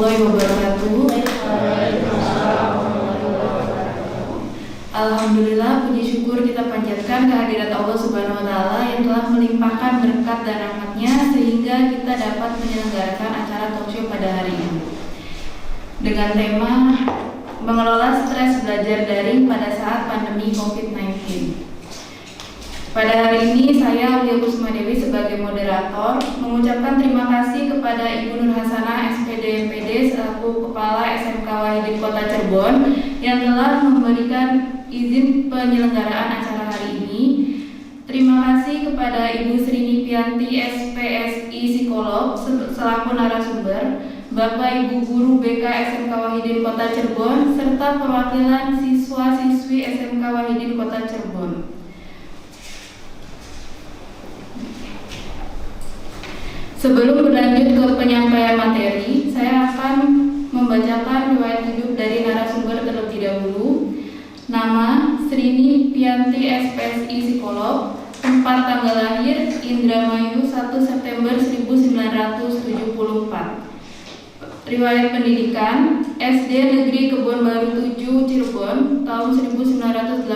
warahmatullahi wabarakatuh. Alhamdulillah, puji syukur kita panjatkan kehadirat Allah Subhanahu wa Ta'ala yang telah melimpahkan berkat dan rahmat-Nya sehingga kita dapat menyelenggarakan acara talkshow pada hari ini dengan tema mengelola stres belajar daring pada saat pandemi COVID-19. Pada hari ini saya Aulia Kusuma Dewi sebagai moderator mengucapkan terima kasih kepada Ibu Nur Hasanah SPD MPD selaku Kepala SMK Wahidin Kota Cirebon yang telah memberikan izin penyelenggaraan acara hari ini. Terima kasih kepada Ibu Srini Pianti SPSI Psikolog selaku narasumber, Bapak Ibu Guru BK SMK Wahidin Kota Cirebon serta perwakilan siswa-siswi SMK Wahidin Kota Cirebon. Sebelum berlanjut ke penyampaian materi, saya akan membacakan riwayat hidup dari narasumber terlebih dahulu. Nama Srini Pianti SPSI Psikolog, tempat tanggal lahir Indramayu 1 September 1974. Riwayat pendidikan SD Negeri Kebon Baru 7 Cirebon tahun 1986,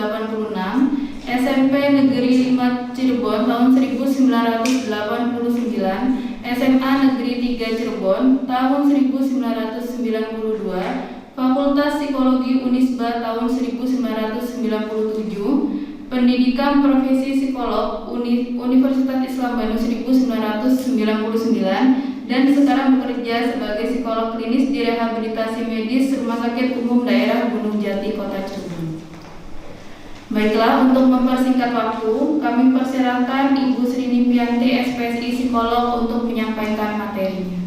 SMP Negeri 5 Cirebon tahun 1989, SMA Negeri 3 Cirebon tahun 1992, Fakultas Psikologi Unisba tahun 1997, Pendidikan Profesi Psikolog Universitas Islam Bandung 1999, dan sekarang bekerja sebagai psikolog klinis di rehabilitasi medis Rumah Sakit Umum Daerah Gunung Jati, Kota Cirebon. Baiklah, untuk mempersingkat waktu, kami persilahkan Ibu Srini Pianti SPSI Psikolog untuk menyampaikan materinya.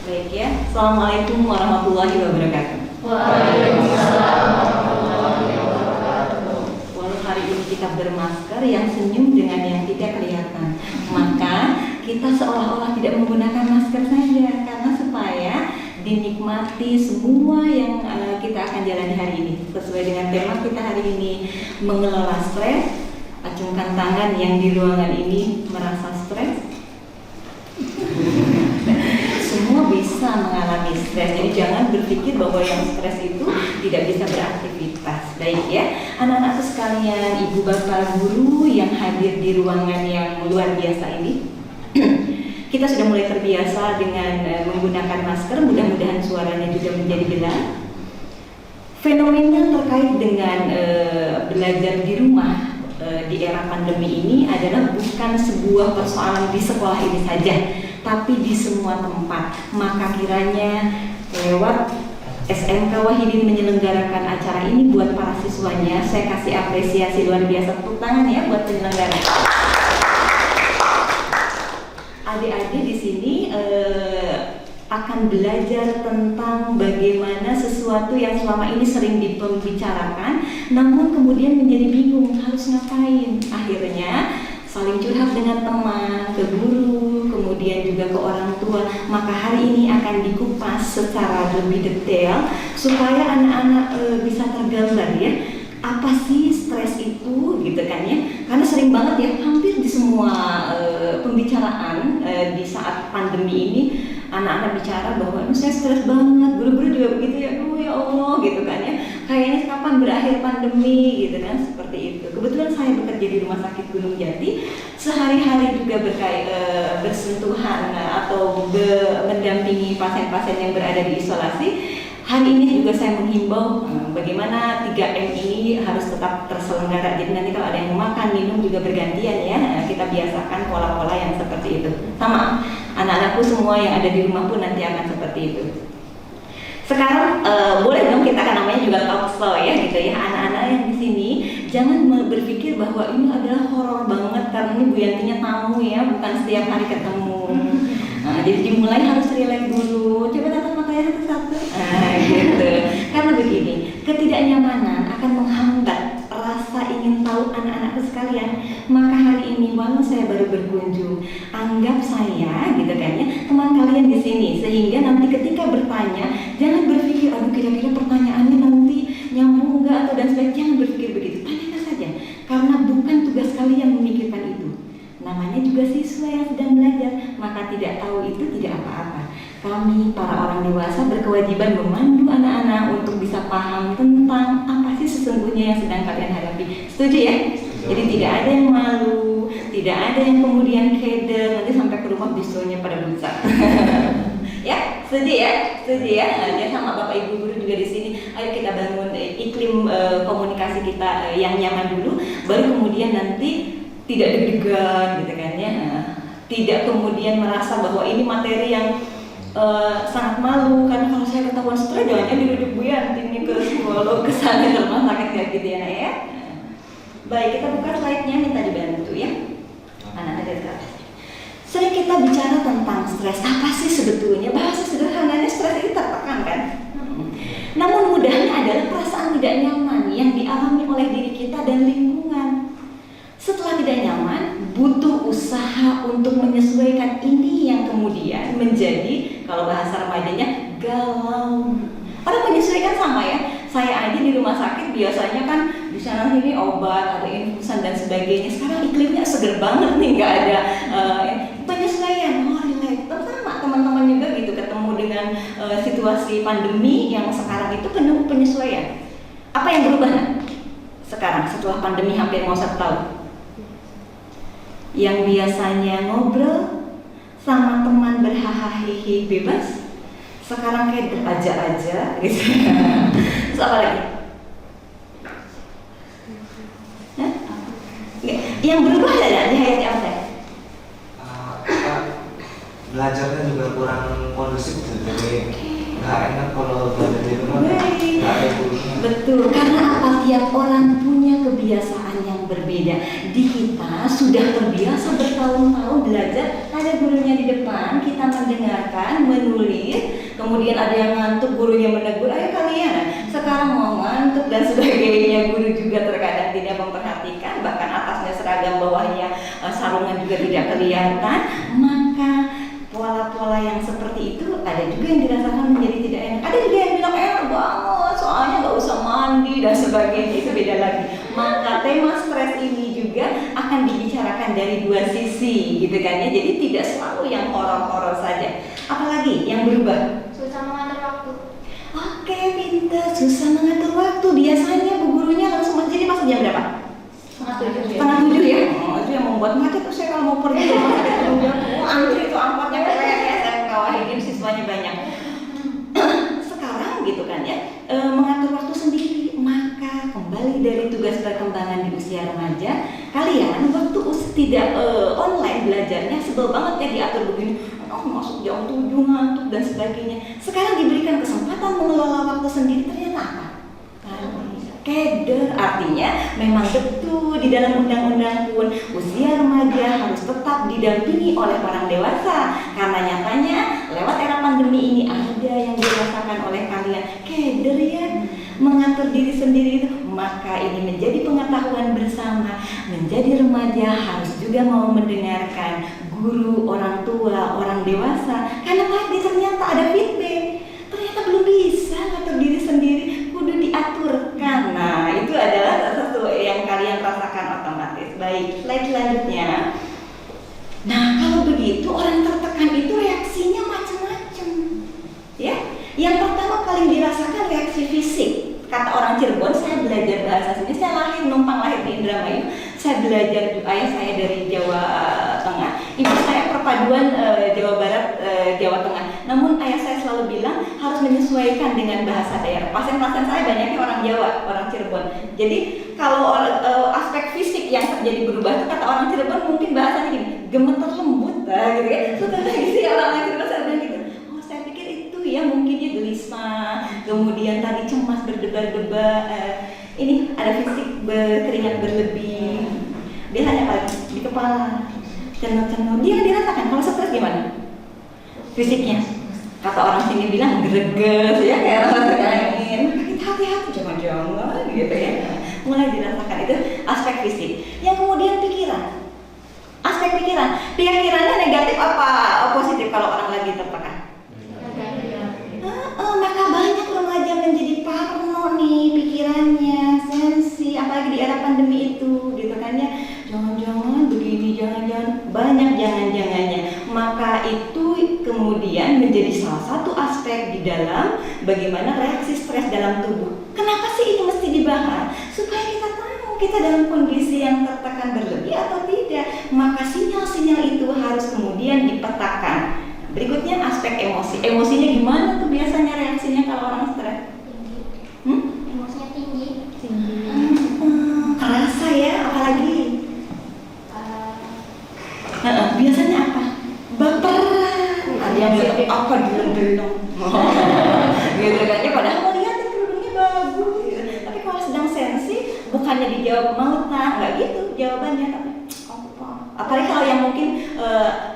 Baik ya, Assalamualaikum warahmatullahi wabarakatuh. Waalaikumsalam warahmatullahi wabarakatuh. Walau hari ini kita bermasker, yang senyum dengan yang tidak kelihatan, maka kita seolah-olah tidak menggunakan masker saja, karena supaya dinikmati semua yang kita akan jalani hari ini sesuai dengan tema kita hari ini, mengelola stres. Acungkan tangan yang di ruangan ini merasa stres. Semua bisa mengalami stres, jadi jangan berpikir bahwa yang stres itu tidak bisa beraktivitas. Baik ya, anak-anak sekalian, ibu bapak guru yang hadir di ruangan yang luar biasa ini. Kita sudah mulai terbiasa dengan menggunakan masker, mudah-mudahan suaranya juga menjadi jelas. Fenomena terkait dengan belajar di rumah di era pandemi ini adalah bukan sebuah persoalan di sekolah ini saja, tapi di semua tempat. Maka kiranya lewat SMK Wahidin menyelenggarakan acara ini buat para siswanya, saya kasih apresiasi luar biasa, tepuk tangan ya buat penyelenggara. Adik-adik di sini akan belajar tentang bagaimana sesuatu yang selama ini sering dibicarakan, namun kemudian menjadi bingung harus ngapain. Akhirnya saling curhat dengan teman, ke guru, kemudian juga ke orang tua. Maka hari ini akan dikupas secara lebih detail supaya anak-anak bisa tergambar ya, apa sih stres itu gitu kan ya. Karena sering banget ya, hampir di semua pembicaraan di saat pandemi ini anak-anak bicara bahwa saya stres banget, guru-guru juga begitu ya, ya Allah gitu kan ya, kayaknya kapan berakhir pandemi gitu kan, seperti itu. Kebetulan saya bekerja di Rumah Sakit Gunung Jati, sehari-hari juga bersentuhan atau mendampingi pasien-pasien yang berada di isolasi. Hari ini juga saya menghimbau bagaimana 3M ini harus tetap terselenggara. Jadi nanti kalau ada yang makan, minum juga bergantian ya. Kita biasakan pola-pola yang seperti itu. Sama anak-anakku semua yang ada di rumah pun nanti akan seperti itu. Sekarang boleh dong kita kan namanya juga talk show ya gitu ya. Anak-anak yang di sini jangan berpikir bahwa ini adalah horor banget karena ini Bu Yantinya tamu ya, bukan setiap hari ketemu. Jadi dimulai harus relax dulu. Coba tatap matanya satu-satu. Gitu. Karena begini, ketidaknyamanan akan menghambat rasa ingin tahu anak-anakku sekalian. Maka hari ini walau saya baru berkunjung, anggap saya gitu kan ya, teman kalian di sini, sehingga nanti ketika bertanya jangan berpikir aduh kira-kira pertanyaannya nanti nyambung enggak atau dan sebagainya. Jangan berpikir begitu. Tanyakan saja. Karena bukan tugas kalian memikirkan itu. Namanya juga siswa yang sedang belajar, maka maka tidak tahu itu tidak apa-apa. Kami para orang dewasa berkewajiban memandu anak-anak untuk bisa paham tentang apa sih sesungguhnya yang sedang kalian hadapi. Setuju ya? Jadi tidak ada yang malu, tidak ada yang kemudian keder, nanti sampai ke rumah bisunya pada buta. Ya, setuju ya? Setuju ya? Nah, sama Bapak Ibu guru juga di sini. Ayo kita bangun iklim komunikasi kita yang nyaman dulu, baru kemudian nanti tidak deg-degan gitu kan ya. Tidak kemudian merasa bahwa ini materi yang sangat malu, karena kalau saya ketahuan stres jangan dirujuk Bu Yanti nih ke psikolog, ke sana ke rumah sakit kayak gitu ya nak ya. Baik, kita buka slide-nya, minta dibantu ya. Mana ada di atas. Sering kita bicara tentang stres, apa sih sebetulnya? Bahasa sederhananya stres itu tertekan kan? Namun mudahnya adalah perasaan tidak nyaman yang dialami oleh diri kita dan lingkungan. Setelah tidak nyaman, butuh usaha untuk menyesuaikan ini yang kemudian menjadi, kalau bahasa remajanya, galau. Orang menyesuaikan sama ya. Saya aja di rumah sakit biasanya kan di sana sini obat, ada infusan dan sebagainya. Sekarang iklimnya seger banget nih, nggak ada penyesuaian. Oh, relax. Sama teman-teman juga gitu, ketemu dengan situasi pandemi yang sekarang itu penuh penyesuaian. Apa yang berubah nah? Sekarang setelah pandemi hampir mau 1 tahun? Yang biasanya ngobrol sama teman berhahaha bebas, sekarang kayak aja gitu. Terus apa lagi? Hah? Yang berubah ada di hayat apa? Belajarnya juga kurang kondusif, jadi nggak enak kalau belajar di rumah. Nggak ada gurunya. Betul, karena apa? Tiap orang punya kebiasaan yang berbeda. Di kita sudah terbiasa bertahun-tahun belajar, ada gurunya di depan, kita mendengarkan, menulis, kemudian ada yang ngantuk, gurunya menegur, ayo kalian. Sekarang mau ngantuk dan sebagainya, guru juga terkadang tidak memperhatikan, bahkan atasnya seragam, bawahnya sarungan juga tidak kelihatan. Maka pola-pola yang seperti itu ada juga yang dirasakan menjadi tidak enak. Ada juga yang bilang enak banget, soalnya nggak usah mandi dan sebagainya, itu beda lagi. Maka tema stres ini juga akan dibicarakan dari 2 sisi, gitu kan ya. Jadi tidak selalu yang horor-horor saja. Apalagi yang berubah? Susah mengatur waktu. Oke, pintar. Susah mengatur waktu. Biasanya bu gurunya langsung jadi masuk jam berapa? 6:30 ya. 6:30 ya? Oh, itu yang membuat macet tuh. Saya kalau mau pergi ke rumah sakit kemudian antri itu angkotnya keren ya, saya kawahin siswanya banyak. Sekarang gitu kan ya, mengatur waktu sendiri. Maka kembali dari tugas perkembangan di usia remaja, kalian waktu tidak online belajarnya sebel banget ya diatur begini. Masuk jam 7 ngantuk dan sebagainya. Sekarang diberikan kesempatan mengelola waktu sendiri, ternyata apa? Keder. Artinya memang betul di dalam undang-undang pun usia remaja harus tetap didampingi oleh orang dewasa, karena nyatanya lewat era pandemi ini ada yang dirasakan oleh kalian. Keder ya, mengatur diri sendiri itu. Maka ini menjadi pengetahuan bersama. Menjadi remaja harus juga mau mendengarkan guru, orang tua, orang dewasa, karena tadi ternyata ada feedback, ternyata belum bisa ngatur diri sendiri, kudu diaturkan. Nah, itu adalah sesuatu yang kalian rasakan otomatis. Baik, slide selanjutnya. Nah, kalau begitu orang tertekan itu reaksinya macam-macam, ya. Yang pertama kali dirasakan reaksi fisik. Kata orang Cirebon, saya belajar bahasa sini, saya numpang lahir di Indramayu. Saya belajar, ayah saya dari Jawa Tengah, ibu saya perpaduan Jawa Barat, Jawa Tengah. Namun ayah saya selalu bilang harus menyesuaikan dengan bahasa daerah. Pasien-pasien saya banyaknya orang Jawa, orang Cirebon. Jadi kalau aspek fisik yang terjadi berubah itu, kata orang Cirebon mungkin bahasanya gini, gemeter lembut lah gitu ya. Setelah gitu ya orang Cirebon saya bilang gitu. Oh, saya pikir itu ya mungkin dia gelisah, kemudian tadi cemas berdebar-debar. Ini ada fisik berkeringat berlebih. Dia hanya lagi di kepala, cenut-cenut. Dia dirasakan. Kalau stres gimana? Fisiknya. Kata orang sini bilang greges ya, kayak orang angin. Kita hati-hati, jangan-jangan gitu ya. Mulai dirasakan itu aspek fisik. Yang kemudian pikiran. Aspek pikiran. Pikirannya negatif apa positif kalau orang lagi tertekan? Maka banyak remaja menjadi parno nih pikirannya, sensi, apalagi di era pandemi itu, gitu kan ya. Jangan-jangan begini, jangan-jangan banyak jangan-jangannya. Maka itu kemudian menjadi salah satu aspek di dalam bagaimana reaksi stres dalam tubuh. Kenapa sih ini mesti dibahas? Supaya kita tahu kita dalam kondisi yang tertekan berlebih atau tidak. Maka sinyal-sinyal itu harus kemudian dipetakan. Berikutnya aspek emosi. Emosinya gimana tuh biasanya reaksinya kalau orang stres? Emosinya tinggi. Kerasa ya, apalagi? Biasanya apa? Baperan. Ada yang bilang apa deleng-deleng. Gitu kan ya, padahal melihat kerudungnya bagus. Tapi kalau sedang sensi, bukannya dijawab mau tak, nggak gitu jawabannya, tapi apa? Apalagi kalau yang mungkin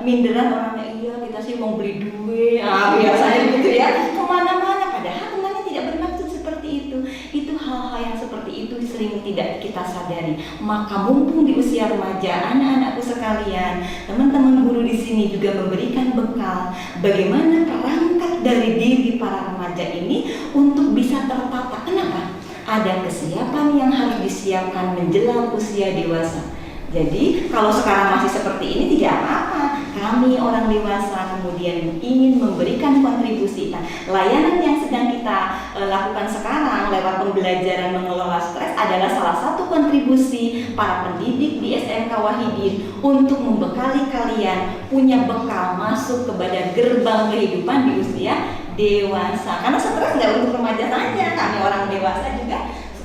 minderan orangnya, iya kita sih mau beli duit, biasanya gitu ya, kemana-mana. Padahal temannya tidak bermaksud seperti itu. Itu hal-hal yang seperti itu sering tidak kita sadari. Maka mumpung di usia remaja, anak-anakku sekalian, teman-teman guru di sini juga memberikan bekal bagaimana perangkat dari diri para remaja ini untuk bisa tertata. Kenapa? Ada kesiapan yang harus disiapkan menjelang usia dewasa. Jadi kalau sekarang masih seperti ini tidak apa-apa. Kami orang dewasa kemudian ingin memberikan kontribusi. Nah, layanan yang sedang kita lakukan sekarang lewat pembelajaran mengelola stres adalah salah satu kontribusi para pendidik di SMK Wahidin untuk membekali kalian punya bekal masuk kepada gerbang kehidupan di usia dewasa. Karena stres nggak untuk remaja saja, kami orang dewasa juga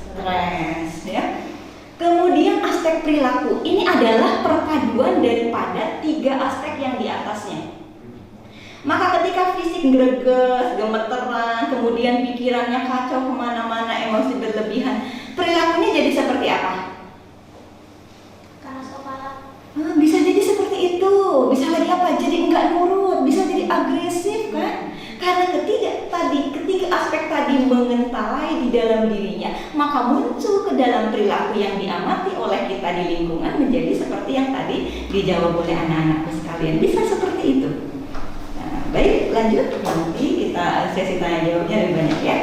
stres ya. Kemudian aspek perilaku, ini adalah perpaduan daripada 3 aspek yang di atasnya. Maka ketika fisik greges, gemeteran, kemudian pikirannya kacau kemana-mana, emosi berlebihan, perilakunya jadi seperti apa? Keras kepala. Bisa jadi seperti itu, bisa lagi apa? Jadi enggak nurut, bisa jadi agresif kan? Karena ketiga aspek tadi mengentalai di dalam dirinya, maka muncul ke dalam perilaku yang diamati oleh kita di lingkungan menjadi seperti yang tadi dijawab oleh anak-anakku sekalian. Bisa seperti itu. Nah, baik, lanjut. Nanti kita sesi tanya jawabnya lebih banyak ya.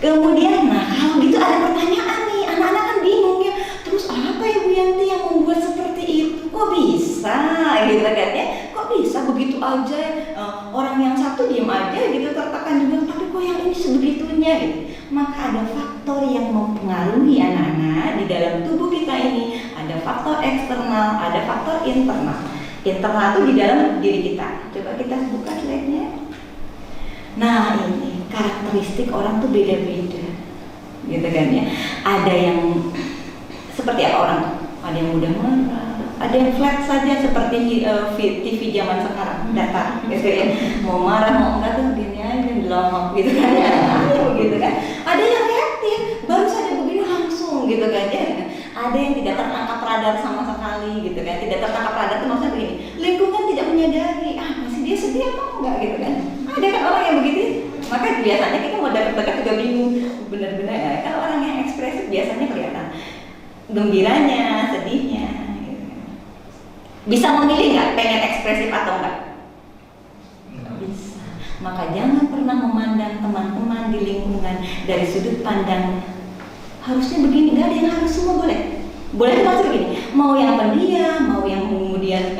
Kemudian, nah kalau gitu ada pertanyaan nih, anak-anak kan bingung ya. Terus apa ya Bu Yanti yang membuat seperti itu? Kok bisa? Gitu kan ya? Kok bisa begitu aja? Orang yang satu diam aja gitu tertekan juga, tapi kok yang ini sebegitunya gitu. Maka ada faktor yang mempengaruhi anak-anak di dalam tubuh kita ini. Ada faktor eksternal, ada faktor internal. Internal itu di dalam diri kita. Coba kita buka slide-nya. Nah ini karakteristik orang tuh beda-beda, gitu kan ya. Ada yang seperti apa orang tuh? Ada yang mudah marah, ada yang flat saja seperti TV zaman sekarang, datar, gitu ya. Mau marah mau enggak tuh gini aja, delongok gitu kan ya, gitu kan. Ada yang reaktif, baru saja begini langsung, gitu kan ya. Ada yang tidak tertangkap radar sama sekali, gitu kan. Tidak tertangkap radar itu maksudnya begini, lingkungan tidak menyadari, masih dia sedih apa enggak, gitu kan. Ada kan orang yang begitu, maka biasanya kita mau dekat-dekat juga bingung, benar-benar ya. Kalau orang yang ekspresif biasanya kelihatan gembiranya, sedihnya. Bisa memilih nggak pengen ekspresif atau enggak? Bisa. Maka jangan pernah memandang teman-teman di lingkungan dari sudut pandang harusnya begini, nggak ada yang harus, semua boleh. Boleh itu maksud begini, mau yang pendiam, mau yang kemudian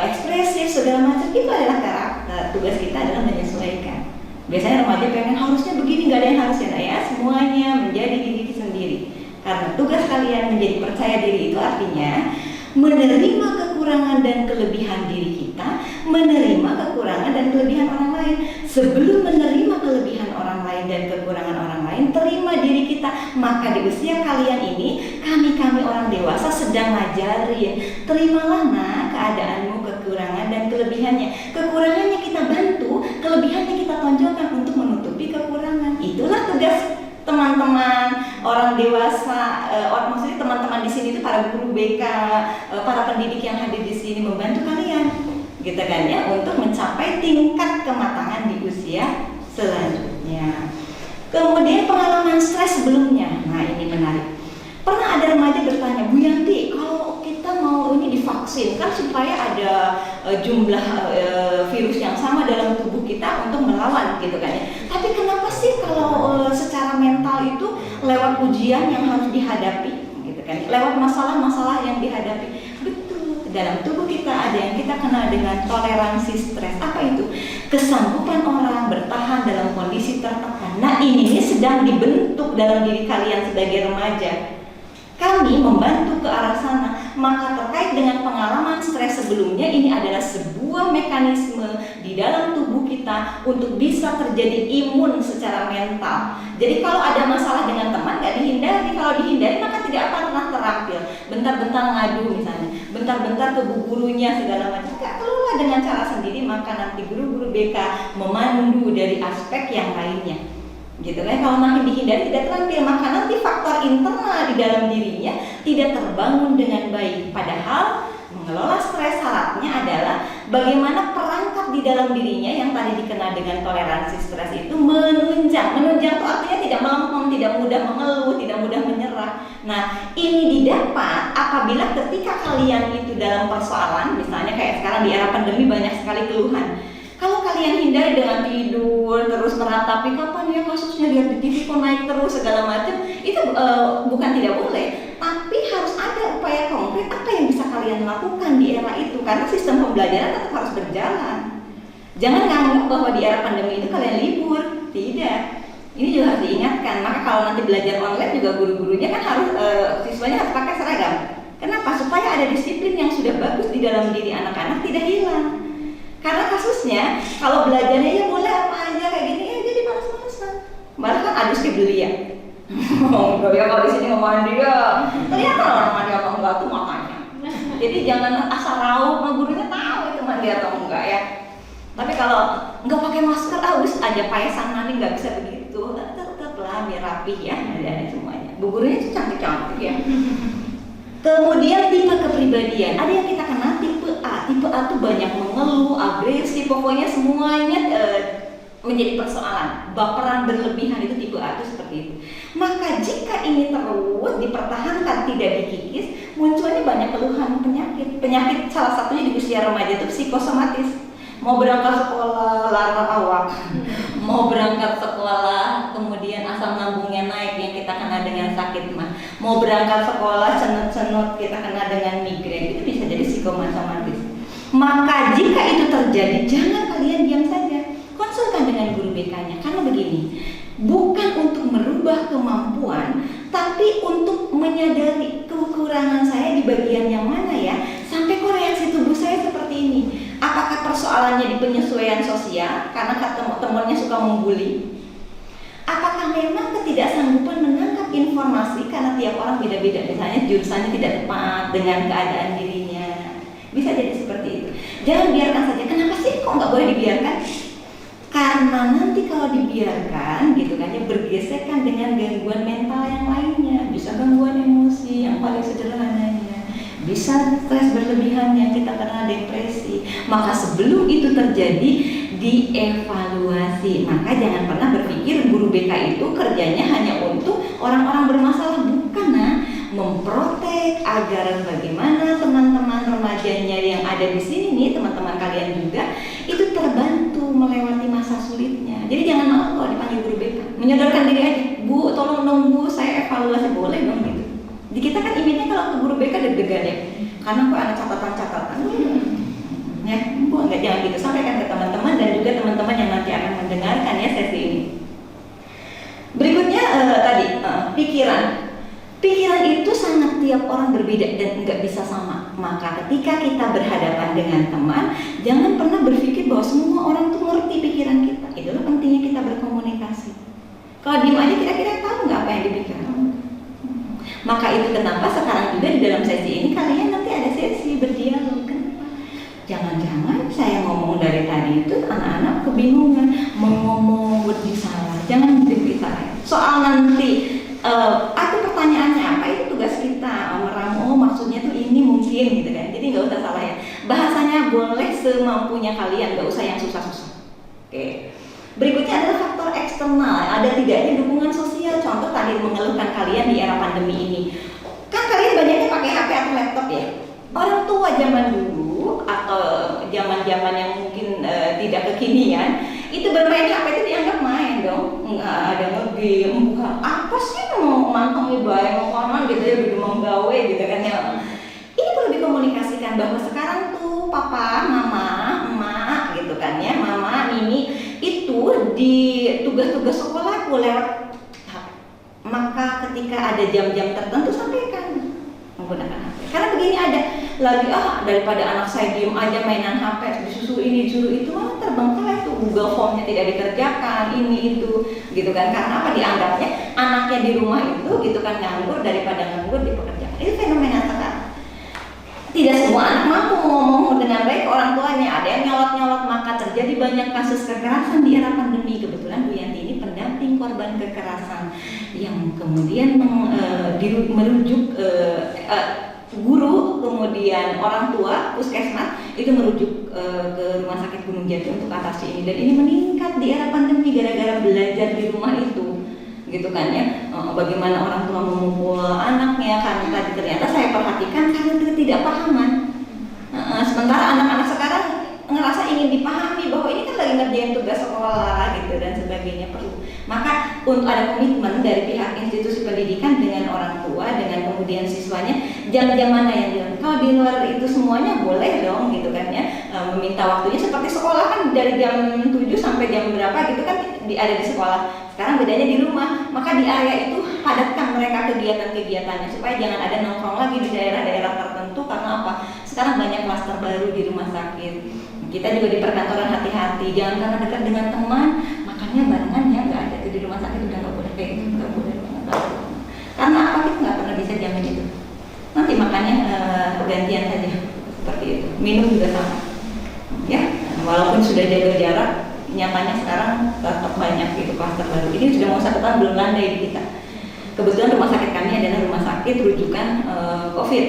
ekspresif, segala macam, itu adalah karakter. Tugas kita adalah menyesuaikan. Biasanya remaja pengen harusnya begini, nggak ada yang harusnya, nah ya semuanya menjadi diri sendiri. Karena tugas kalian menjadi percaya diri itu artinya menerima kekurangan dan kelebihan diri kita, menerima kekurangan dan kelebihan orang lain. Sebelum menerima kelebihan orang lain dan kekurangan orang lain, terima diri kita. Maka di usia kalian ini, kami orang dewasa sedang ngajarin, terimalah nak keadaanmu, kekurangan dan kelebihannya. Kekurangannya kita bantu, kelebihannya kita tonjolkan untuk menutupi kekurangan. Itulah tugas teman-teman orang dewasa, maksudnya teman-teman di sini itu para guru BK, para pendidik yang hadir di sini membantu kalian, gitu kan ya, untuk mencapai tingkat kematangan di usia selanjutnya. Kemudian pengalaman stres sebelumnya, nah ini menarik. Pernah ada remaja bertanya, Bu Yanti, kalau kita mau ini divaksin kan supaya ada jumlah virus yang sama dalam tubuh kita untuk melawan, gitu kan ya. Tapi kenapa sih kalau secara mental itu lewat ujian yang harus dihadapi, gitu kan? Lewat masalah-masalah yang dihadapi. Betul. dalam tubuh kita ada yang kita kenal dengan toleransi stres. Apa itu? Kesanggupan orang bertahan dalam kondisi tertekan. Nah, ini sedang dibentuk dalam diri kalian sebagai remaja. Kami membantu ke arah sana. Maka terkait dengan pengalaman stres sebelumnya, ini adalah sebuah mekanisme di dalam tubuh kita untuk bisa terjadi imun secara mental. Jadi kalau ada masalah dengan teman, gak dihindari. Kalau dihindari maka tidak akan pernah terampil. Bentar-bentar ngadu misalnya, bentar-bentar ke bu gurunya segala macam. Gak keluar dengan cara sendiri, maka nanti guru-guru BK memandu dari aspek yang lainnya. Gitu kan, kalau makin dihindari tidak terampil, maka nanti faktor internal di dalam dirinya tidak terbangun dengan baik. Padahal mengelola stres syaratnya adalah bagaimana perangkat di dalam dirinya yang tadi dikenal dengan toleransi stres itu menunjang. Menunjang itu artinya tidak melempem, tidak mudah mengeluh, tidak mudah menyerah. Nah, ini didapat apabila ketika kalian itu dalam persoalan, misalnya kayak sekarang di era pandemi banyak sekali keluhan. Kalau kalian hindari dengan tidur, terus meratapi kapan ya kasusnya, lihat di TV kok naik terus segala macam, itu bukan tidak boleh, tapi harus ada upaya konkret apa yang bisa kalian lakukan di era itu, karena sistem pembelajaran tetap harus berjalan. Jangan nganggap bahwa di era pandemi itu kalian libur, tidak. Ini juga harus diingatkan. Maka kalau nanti belajar online juga guru-gurunya kan harus siswanya harus pakai seragam. Kenapa? Supaya ada disiplin yang sudah bagus di dalam diri anak-anak tidak hilang. Karena kasusnya, kalau belajarnya ya boleh apa aja kayak gini, ya jadi males-malesan. Malah kan adus ke belia. Oh, ya kalau di sini ngomongin dia, kelihatan orang mandi atau enggak tuh makanya. Jadi jangan asal raup, gurunya tahu itu mandi atau enggak ya. Tapi kalau nggak pakai masker, wis aja paesan nanti nggak bisa begitu. Tetap lah biar rapih ya, ada semuanya. Bu gurunya itu cantik-cantik ya. Kemudian tipe kepribadian, ada yang kita kenal tipe A. Tipe A tuh banyak mengeluh, agresif, pokoknya semuanya menjadi persoalan. Baperan berlebihan itu tipe A itu seperti itu. Maka jika ini terus dipertahankan tidak dikikis, munculnya banyak keluhan penyakit. Penyakit salah satunya di usia remaja itu psikosomatis. Mau berangkat sekolah lara awak, mau berangkat sekolah kemudian asam lambungnya naik yang kita kenal dengan sakit mah, mau berangkat sekolah cenut-cenut kita kenal dengan migrain, itu bisa jadi psikosomatis. Maka jika itu terjadi, jangan kalian diam saja, konsulkan dengan guru BK-nya. Karena begini, bukan untuk merubah kemampuan, tapi untuk menyadari kekurangan saya di bagian yang mana ya, sampai kok reaksi tubuh saya seperti ini. Apakah persoalannya di penyesuaian sosial karena teman-temannya suka membuli? Apakah memang ketidaksanggupan menangkap informasi karena tiap orang beda-beda, misalnya jurusannya tidak tepat dengan keadaan dirinya? Bisa jadi seperti itu. Jangan biarkan saja. Kenapa sih kok nggak boleh dibiarkan? Karena nanti kalau dibiarkan gitu kan ya, bergesekan dengan gangguan mental yang lainnya. Bisa gangguan emosi yang paling sederhananya, bisa stres berlebihan yang kita kenal depresi. Maka sebelum itu terjadi, dievaluasi. Maka jangan pernah berpikir guru BK itu kerjanya hanya untuk orang-orang bermasalah, bukan. Nah, memprotek agar bagaimana teman-teman remajanya yang ada di sini nih, teman-teman kalian juga itu terbantu melewati masa sulitnya. Jadi jangan malu kalau dipanggil guru BK, menyodorkan diri aja, Bu, tolong dong Bu, saya evaluasi, boleh dong gitu. Di kita kan image-nya kalau ke guru BK deg-degan ya, karena kok ada catatan-catatan. Ya, Bu, enggak, jangan gitu. Sampaikan ke teman-teman dan juga teman-teman yang nanti akan mendengarkan ya sesi ini. Berikutnya pikiran. Pikiran itu sangat tiap orang berbeda dan enggak bisa sama. Maka ketika kita berhadapan dengan teman, jangan pernah berpikir bahwa semua orang tuh ngerti pikiran kita. Itulah pentingnya kita berkomunikasi. Kalau diam aja kira-kira tahu nggak apa yang dipikirkan? Maka itu kenapa sekarang juga di dalam sesi ini kalian nanti ada sesi berdialog. Jangan-jangan saya ngomong dari tadi itu anak-anak kebingungan mau ngomong berbicara. Jangan berbicara. Soal nanti aku pertanyaannya apa, itu tugas kita meramu. Maksudnya tuh ini mungkin gitu kan. Jadi nggak usah salah ya. Bahasanya boleh semampunya kalian, nggak usah yang susah-susah. Oke. Berikutnya adalah faktor eksternal. Ada tidaknya dukungan sosial. Contoh tadi mengeluhkan kalian di era pandemi ini. Kan kalian banyaknya pakai HP atau laptop ya. Orang tua zaman dulu atau zaman-zaman yang mungkin tidak kekinian, itu bermain HP itu dianggap main dong. Nggak ada nge-game, bukan apa sih mau mantong ibadah mau konon gitu ya, udah mau gawe gitu kan ya. Ini perlu dikomunikasikan menyampaikan bahwa sekarang tuh papa, mama, emak gitu kan ya, mama, mimi itu di tugas-tugas sekolah lewat HP. Maka ketika ada jam-jam tertentu sampaikan menggunakan HP. Karena begini ada lagi daripada anak saya diem aja mainan HP, disusu ini, disusu itu, malah terbengkalai tuh Google Form-nya tidak dikerjakan, ini itu gitu kan. Karena apa? Dianggapnya anaknya di rumah itu gitu kan nganggur daripada nganggur di pekerjaan. Itu fenomena sekarang. Tidak semua anak mampu ngomong dengan baik orang tuanya, ada yang nyolot-nyolot, maka terjadi banyak kasus kekerasan di era pandemi. Kebetulan Bu Yanti ini pendamping korban kekerasan yang kemudian merujuk guru, kemudian orang tua, puskesmas itu merujuk ke Rumah Sakit Gunung Jati untuk atasi ini, dan ini meningkat di era pandemi gara-gara belajar di rumah itu. Gitu kan ya, bagaimana orang tua memukul anaknya karena tadi ternyata saya perhatikan karena ketidakpahaman. Sementara anak-anak sekarang ngerasa ingin dipahami bahwa ini kan lagi ngerjain tugas sekolah gitu dan sebagainya perlu. Maka untuk ada komitmen dari pihak institusi pendidikan dengan orang tua, dengan kemudian siswanya, jam-jam mana yang dilakukan. Kalau di luar itu semuanya boleh dong gitu kan ya, meminta waktunya seperti sekolah kan dari jam 7 sampai jam berapa gitu kan ada di sekolah. Sekarang bedanya di rumah, maka di area itu padatkan mereka kegiatan-kegiatannya supaya jangan ada nongkrong lagi di daerah-daerah tertentu. Karena apa? Sekarang banyak klaster baru di rumah sakit. Kita juga di perkantoran hati-hati, jangan karena dekat dengan teman makannya barengan ya, nggak ada di rumah sakit udah nggak boleh kayak gitu, nggak boleh. Karena apa? Kita nggak pernah bisa jamin itu. Nanti makannya gantian saja seperti itu. Minum juga sama, ya. Walaupun sudah jaga jarak, nyatanya sekarang tetap banyak gitu klaster baru. Ini sudah mau 1 tahun belum landai di kita. Kebetulan rumah sakit kami adalah rumah sakit rujukan COVID.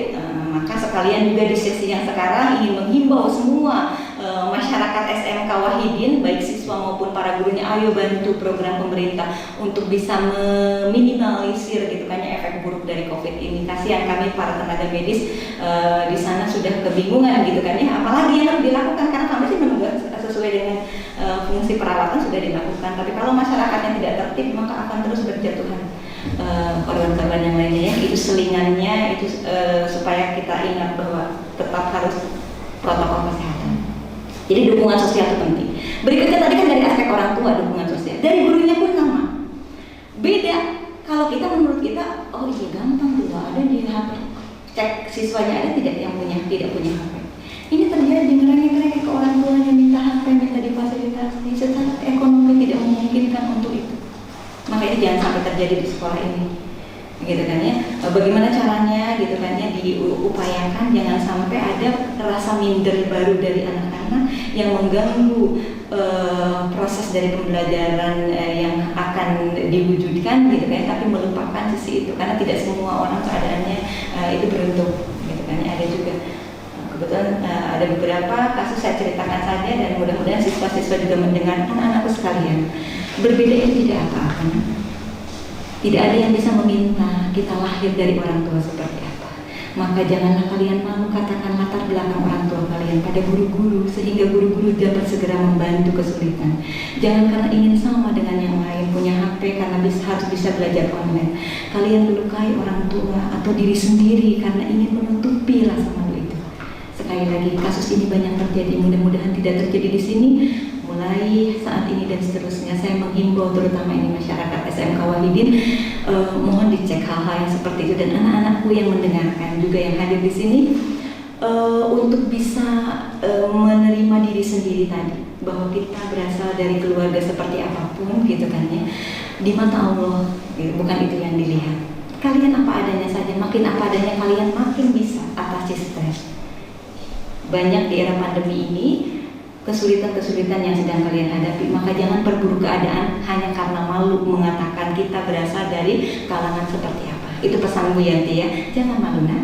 Maka sekalian juga di sesi yang sekarang ingin menghimbau semua masyarakat SMK Wahidin, baik siswa maupun para gurunya, ayo bantu program pemerintah untuk bisa meminimalisir gitu kan ya efek buruk dari COVID ini. Kasihan kami para tenaga medis di sana sudah kebingungan gitu kan ya, apalagi yang harus dilakukan karena kami sih menunggu sesuai dengan fungsi perawatan sudah dilakukan. Tapi kalau masyarakatnya tidak tertib maka akan terus berjatuhan korban-korban yang lainnya ya. Itu selingannya itu supaya kita ingat bahwa tetap harus protokol kesehatan. Jadi dukungan sosial itu penting. Berikutnya tadi kan dari aspek orang tua dukungan sosial, dari gurunya pun sama. Beda kalau kita menurut kita oh iya gampang tuh ada di HP, cek siswanya ada tidak yang tidak punya HP. Ini terjadi ngerengek-ngerengek ke orang tuanya minta HP, minta difasilitasi, secara ekonomi tidak memungkinkan untuk itu. Maka ini jangan sampai terjadi di sekolah ini, gitu kan ya. Bagaimana caranya, gitu kan ya, diupayakan jangan sampai ada rasa minder baru dari anak-anak yang mengganggu proses dari pembelajaran yang akan diwujudkan, gitu kan. Tapi melupakan sisi itu, karena tidak semua orang keadaannya itu beruntung, gitu kan ya. Ada juga kebetulan ada beberapa kasus saya ceritakan saja dan mudah-mudahan siswa-siswa juga mendengarkan anakku sekalian. Berbeda itu tidak apa-apa. Tidak ada yang bisa meminta kita lahir dari orang tua seperti apa. Maka janganlah kalian malu katakan latar belakang orang tua kalian pada guru-guru sehingga guru-guru dapat segera membantu kesulitan. Jangan karena ingin sama dengan yang lain punya HP karena harus bisa belajar online. Kalian melukai orang tua atau diri sendiri karena ingin menutupi rasa malu itu. Sekali lagi kasus ini banyak terjadi, mudah-mudahan tidak terjadi di sini. Mulai saat ini dan seterusnya saya menghimbau terutama ini masyarakat SMK Wahidin, mohon dicek hal-hal yang seperti itu dan anak-anakku yang mendengarkan juga yang hadir di sini untuk bisa menerima diri sendiri tadi bahwa kita berasal dari keluarga seperti apapun gitu kan ya, di mata Allah gitu, bukan itu yang dilihat. Kalian apa adanya saja, makin apa adanya kalian makin bisa atasi stres. Banyak di era pandemi ini kesulitan-kesulitan yang sedang kalian hadapi, maka jangan perburuk keadaan hanya karena malu mengatakan kita berasal dari kalangan seperti apa. Itu pesan Bu Yanti ya, jangan malu nak.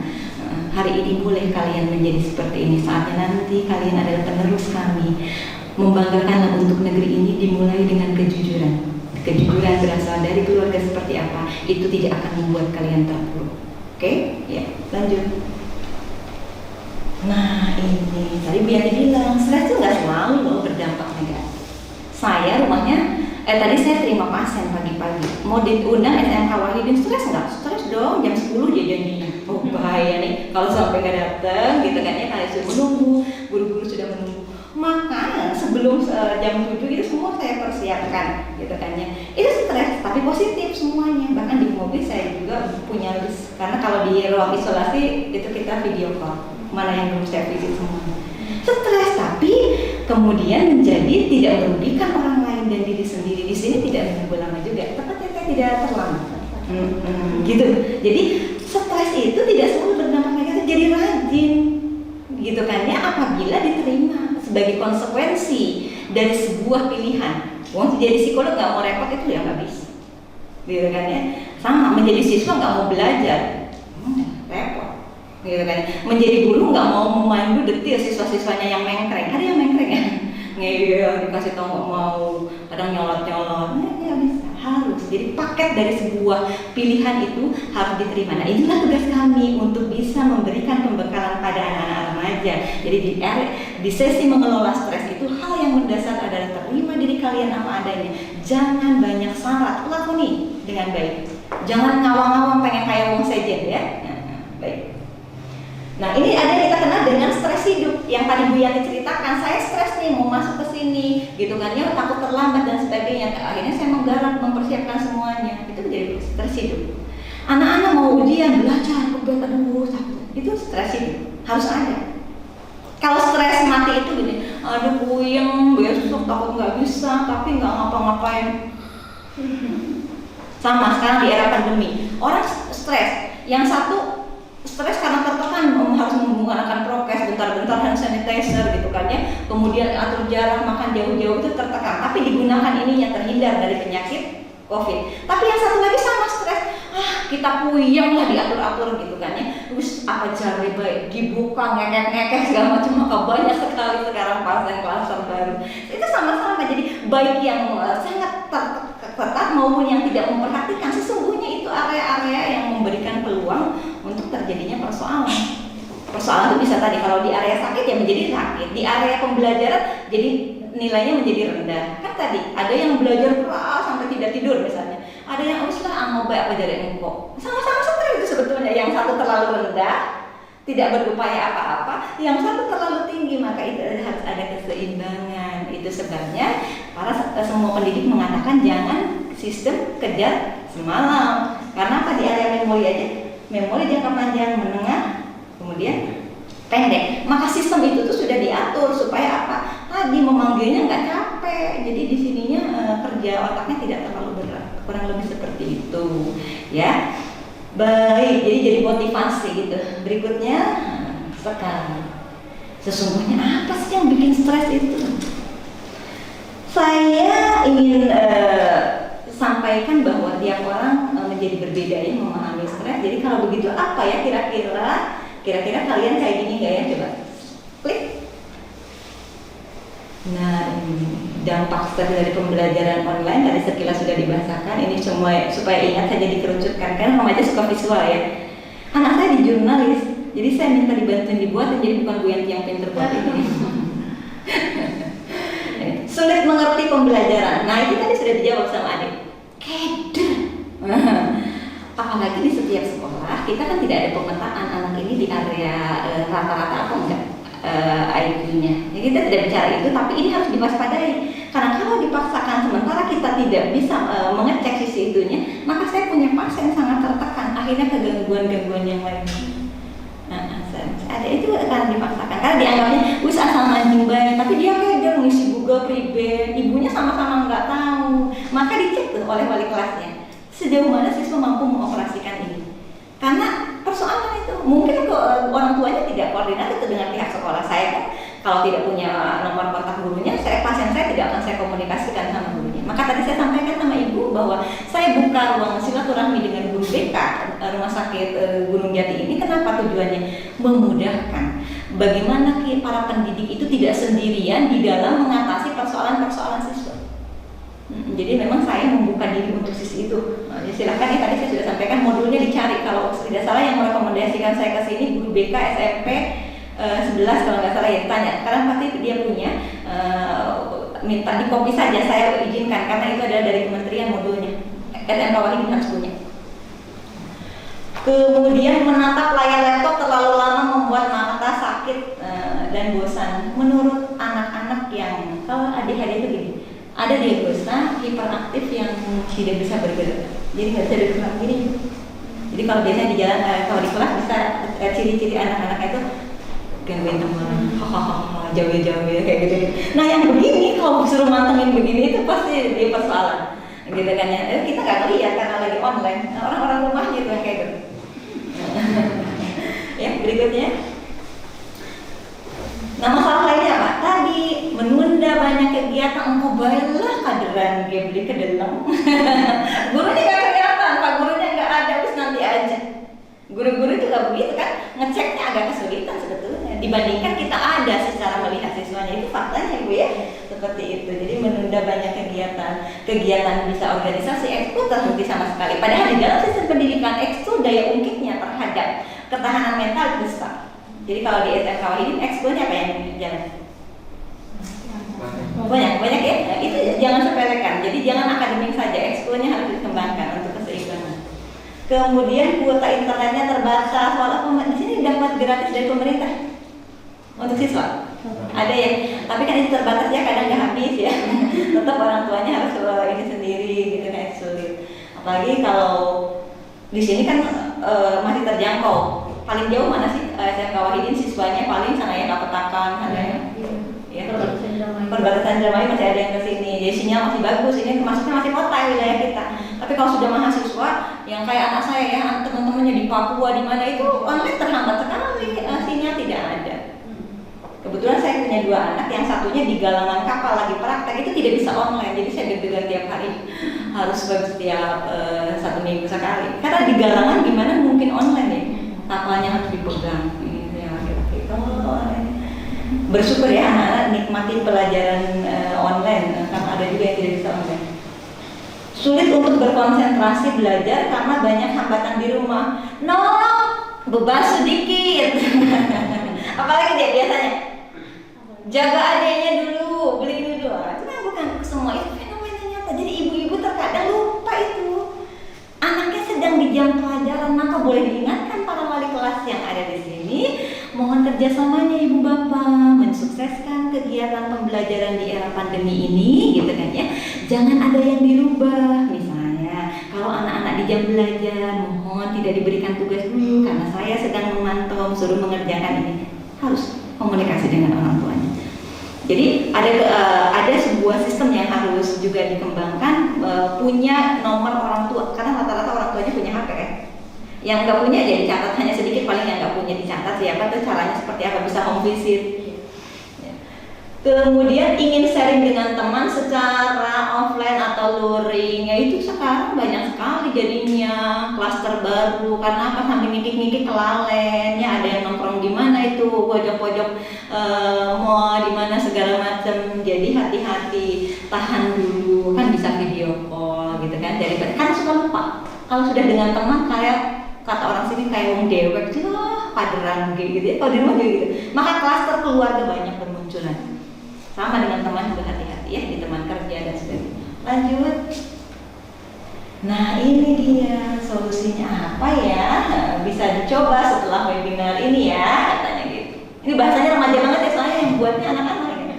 Hari ini boleh kalian menjadi seperti ini, saatnya nanti kalian adalah penerus kami. Membanggakanlah untuk negeri ini dimulai dengan kejujuran. Kejujuran berasal dari keluarga seperti apa, itu tidak akan membuat kalian terpuruk. Oke? Ya, lanjut. Nah ini, tadi Bu Yanti bilang, stres itu nggak selalu loh berdampak negatif. Saya rumahnya, tadi saya terima pasien pagi-pagi. Mau diundang SMK Wahidin, stres nggak? Stres dong, jam 10 dia janjinya. Oh bahaya nih kalau sampai nggak datang gitu kan ya, kalian sudah menunggu, guru-guru sudah menunggu. Maka sebelum jam 7 itu semua saya persiapkan gitu kan ya. Itu stres tapi positif semuanya. Bahkan di mobil saya juga punya list, karena kalau di ruang isolasi itu kita video call mana yang belum saya visit semuanya. Stres tapi kemudian menjadi tidak merugikan orang lain dan diri sendiri. Di sini tidak menunggu lama juga, tepatnya saya tidak terlambat. Gitu. Jadi stres itu tidak selalu berdampak negatif, jadi rajin gitu kan ya, apabila diterima sebagai konsekuensi dari sebuah pilihan. Wong jadi psikolog nggak mau repot itu ya nggak bisa, gitu kan ya. Sama menjadi siswa nggak mau belajar, repot, gitu kan. Menjadi guru nggak mau memandu detil siswa-siswanya yang mengkreng, ada yang mengkreng ya, ngeyel dikasih tahu nggak mau, kadang nyolot-nyolot, ya bisa. Harus, jadi paket dari sebuah pilihan itu harus diterima. Nah inilah tugas kami untuk bisa memberikan pembekalan pada anak-anak remaja. Jadi di sesi mengelola stres itu hal yang mendasar adalah terima diri kalian apa adanya. Jangan banyak syarat, lakoni dengan baik. Jangan ngawang-ngawang pengen kayak wong sejen ya. Baik. Nah ini ada yang kita kenal dengan stres hidup yang tadi Bu Yani ceritakan. Saya stres nih mau masuk ke sini, gitu kan ya, takut terlambat dan sebagainya. Akhirnya saya menggarap mempersiapkan semuanya. Itu menjadi stres hidup. Anak-anak mau ujian belajar, aduh takut. Itu stres hidup harus ada. Kalau stres mati itu gini, aduh puyeng, besok takut nggak bisa, tapi nggak ngapa-ngapain. Sama sekarang di era pandemi, orang stres. Yang satu stres karena tertekan harus menggunakan prokes, bentar-bentar hand sanitizer gitu kan ya, kemudian atur jarak, makan jauh-jauh, itu tertekan, tapi digunakan ininya terhindar dari penyakit COVID. Tapi yang satu lagi sama stres, kita puyeng lah diatur-atur gitu kan ya, terus apa jari baik dibuka ngekek-ngekek segala macam, maka banyak sekali sekarang pasien-pasien baru. Itu sama-sama, jadi baik yang sangat ketat maupun yang tidak memperhatikan, sesungguhnya itu area-area yang memberikan peluang untuk terjadinya persoalan. Persoalan itu bisa tadi kalau di area sakit ya menjadi sakit, di area pembelajaran jadi nilainya menjadi rendah. Kan tadi ada yang belajar keras sampai tidak tidur misalnya, ada yang ngoba apa jadi engkau. Sama-sama stres itu sebetulnya, yang satu terlalu rendah tidak berupaya apa-apa, yang satu terlalu tinggi, maka itu harus ada keseimbangan. Itu sebabnya semua pendidik mengatakan jangan sistem kejar semalam. Karena apa, di area memori aja, memori jangka panjang, menengah, kemudian pendek. Maka sistem itu tuh sudah diatur supaya apa? Tadi memanggilnya nggak capek. Jadi di sininya kerja otaknya tidak terlalu berat. Kurang lebih seperti itu, ya. Baik, jadi motivasi gitu. Berikutnya sekarang, sesungguhnya apa sih yang bikin stres itu? Saya ingin sampaikan bahwa tiap orang menjadi berbeda ya memahami stres. Jadi kalau begitu apa ya kira-kira kalian kayak gini nggak ya? Coba klik. Nah, ini dampak stres dari pembelajaran online tadi sekilas sudah dibahasakan. Ini semua supaya ingat saja dikerucutkan, kan remaja suka visual ya. Anak saya di jurnalis, jadi saya minta dibantuin dibuat, jadi bukan Bu Yanti yang pinter buat ini. Sulit mengerti pembelajaran. Nah itu tadi sudah dijawab sama adik. Keder. Apalagi di setiap sekolah kita kan tidak ada pemetaan anak ini di area rata-rata apa enggak IQ-nya. Jadi kita tidak bicara itu, tapi ini harus diwaspadai. Karena kalau dipaksakan sementara kita tidak bisa mengecek sisi itunya, maka saya punya pasien sangat tertekan, akhirnya ke gangguan-gangguan yang lain. Ada itu karena dipaksakan, karena dianggapnya wis asal mancing bae, tapi dia kayak ngisi Google pribadi, ibunya sama-sama nggak tahu. Maka dicek tuh oleh wali kelasnya sejauh mana siswa mampu mengoperasikan ini. Karena persoalan itu mungkin ke orang tuanya tidak koordinasi itu dengan pihak sekolah. Saya kan kalau tidak punya nomor kontak gurunya, pasien saya tidak akan saya komunikasikan sama gurunya. Maka tadi saya sampaikan sama ibu bahwa saya buka ruang silaturahmi dengan guru BK Rumah Sakit Gunung Jati ini. Kenapa tujuannya? Memudahkan bagaimana para pendidik itu tidak sendirian di dalam mengatasi persoalan-persoalan siswa. Jadi memang saya membuka diri untuk sisi itu. Silakan ya, tadi saya sudah sampaikan modulnya dicari. Kalau tidak salah yang merekomendasikan saya ke sini guru BK SMP 11 kalau nggak salah ya, tanya. Karena pasti dia punya, minta di copy saja, saya izinkan karena itu adalah dari kementerian modulnya. SMK Wahid harus punya. Kemudian menatap layar laptop terlalu lama membuat mata sakit dan bosan. Menurut anak-anak yang kalau ADHD itu gini, ada diagnosa hiperaktif yang tidak bisa bergerak. Jadi nggak bisa bergerak gini. Jadi kalau biasanya di jalan, kalau di kelas bisa ciri-ciri anak-anak itu gangguin teman, hahaha, jauh-jauh kayak gitu. Nah yang begini kalau disuruh mantengin begini itu pasti dia persoalan, gitu kan ya. Kita nggak lihat karena lagi online. Nah, orang-orang rumahnya itu yang kayak gitu. Ya berikutnya. Nah masalah lainnya apa? Tadi menunda banyak kegiatan, mobile lah kaderan game beli kedeleng. Gurunya nggak kelihatan, pak gurunya nggak ada, terus nanti aja. Guru-guru juga begitu kan, ngeceknya agak kesulitan sebetulnya. Dibandingkan kita ada secara melihat siswanya, itu faktanya ibu ya, seperti itu. Jadi menunda banyak kegiatan bisa organisasi, ekskul terhenti sama sekali. Padahal di dalam sistem pendidikan ekskul daya ungkitnya terhadap ketahanan mental besar. Jadi kalau di SMK Wahidin ekskulnya apa yang jalan? Banyak ya. Nah, itu jangan sepelekan. Jadi jangan akademik saja, ekskulnya harus dikembangkan untuk keseimbangan. Kemudian kuota internetnya terbatas, walaupun di sini dapat gratis dari pemerintah untuk siswa. Ada ya, tapi kan itu terbatas ya, kadang nggak habis ya. Tetap orang tuanya harus ini sendiri, gitu kan sulit. Apalagi kalau di sini kan masih terjangkau. Paling jauh mana sih SMK Wahidin siswanya paling sana ya Kapetakan, sana ya. Perbatasan Indramayu masih ada yang ke sini. Jadi sinyal masih bagus, ini masuknya masih kota wilayah kita. Tapi kalau sudah mahasiswa yang kayak anak saya ya, teman-temannya di Papua di mana itu online terhambat sekali, sinyal tidak ada. Kebetulan saya punya 2 anak, yang satunya di galangan kapal lagi praktek, itu tidak bisa online. Jadi saya deg-degan tiap hari, harus setiap 1 minggu sekali. Karena di galangan gimana mungkin online ya, kapalnya harus dipegang. Bersyukur ya anak-anak nikmati pelajaran online, karena ada juga yang tidak bisa online. Sulit untuk berkonsentrasi belajar karena banyak hambatan di rumah. No, bebas sedikit. Apalagi dia biasanya jaga adiknya dulu, beli dulu. Itu kan bukan semua, itu fenomena nyata. Jadi ibu-ibu terkadang lupa itu. Anaknya sedang di jam pelajaran, maka boleh diingatkan para wali kelas yang ada di sini, mohon kerjasamanya ibu bapak mensukseskan kegiatan pembelajaran di era pandemi ini, gitu kan ya. Jangan ada yang dirubah. Misalnya, kalau anak-anak di jam belajar, mohon tidak diberikan tugas dulu karena saya sedang memantau, suruh mengerjakan ini. Harus komunikasi dengan orang tuanya. Jadi ada sebuah sistem yang harus juga dikembangkan, punya nomor orang tua, karena rata-rata orang tuanya punya HP kan. Yang nggak punya jadi catat, hanya sedikit paling yang nggak punya dicatat siapa tuh caranya seperti apa, bisa home visit. Kemudian ingin sharing dengan teman secara offline atau luring, ya itu sekarang banyak sekali jadinya klaster baru. Karena apa? Sambil ngikik-ngikik kelalennya, ada yang nongkrong di mana itu pojok-pojok mall di mana segala macam. Jadi hati-hati, tahan dulu, kan bisa video call gitu kan, daripada kan suka lupa. Kalau sudah dengan teman kayak kata orang sini kayak wong dewek, kaderan gitu ya, kalau di rumah gitu. Maka klaster keluarga banyak bermunculan. Sama dengan teman juga hati-hati ya, di teman kerja dan sebagainya. Lanjut. Nah ini dia solusinya apa ya? Bisa dicoba setelah webinar ini ya, katanya gitu. Ini bahasanya remaja banget ya, soalnya yang buatnya anak-anak ya.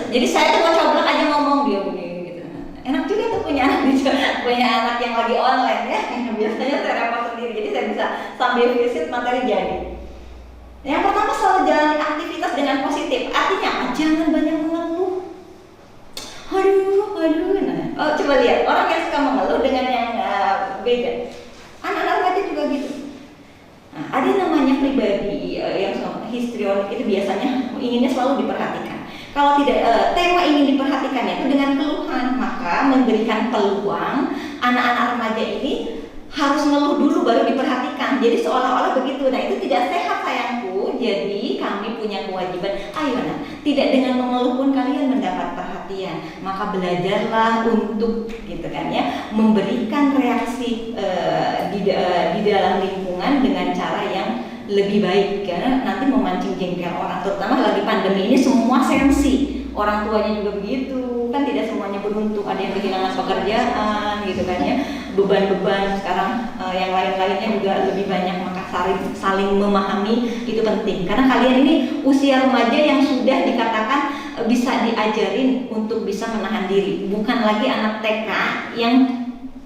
Jadi saya tuh mau coba aja ngomong dia begini gitu. Enak juga tuh punya anak yang lagi online ya. Biasanya saya repot sendiri, jadi saya bisa sambil visit materi jadi. Yang pertama, selalu jalani aktivitas dengan positif. Artinya apa? Jangan banyak mengeluh. Aduh. Nah, coba lihat orang yang suka mengeluh dengan yang beda. Anak-anak remaja juga gitu. Nah, ada namanya pribadi yang histrionik, itu biasanya inginnya selalu diperhatikan. Kalau tidak tema ingin diperhatikannya itu dengan keluhan, maka memberikan peluang anak-anak remaja ini harus ngeluh dulu baru diperhatikan. Jadi seolah-olah begitu. Nah itu tidak sehat sayangku. Jadi kami punya kewajiban. Ayo nak, tidak dengan mengeluh pun kalian mendapat perhatian. Maka belajarlah untuk gitu kan ya, memberikan reaksi di dalam lingkungan dengan cara yang lebih baik. Karena nanti memancing jengkel orang. Terutama lagi pandemi ini semua sensi. Orang tuanya juga begitu. Kan tidak semuanya beruntung. Ada yang kehilangan pekerjaan gitu kan ya. Beban-beban sekarang yang lain-lainnya juga lebih banyak, maka saling memahami itu penting. Karena kalian ini usia remaja yang sudah dikatakan bisa diajarin untuk bisa menahan diri, bukan lagi anak TK yang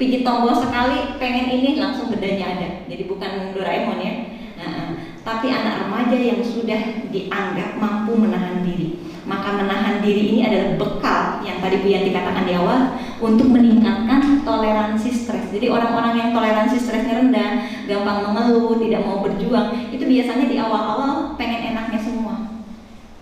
pijit tombol sekali pengen ini langsung bedanya ada. Jadi bukan Doraemon ya. Tapi anak remaja yang sudah dianggap mampu menahan diri. Maka menahan diri ini adalah bekal yang tadi Bu Yanti katakan di awal untuk meningkatkan toleransi stres. Jadi orang-orang yang toleransi stresnya rendah, gampang mengeluh, tidak mau berjuang, itu biasanya di awal-awal pengen enaknya semua.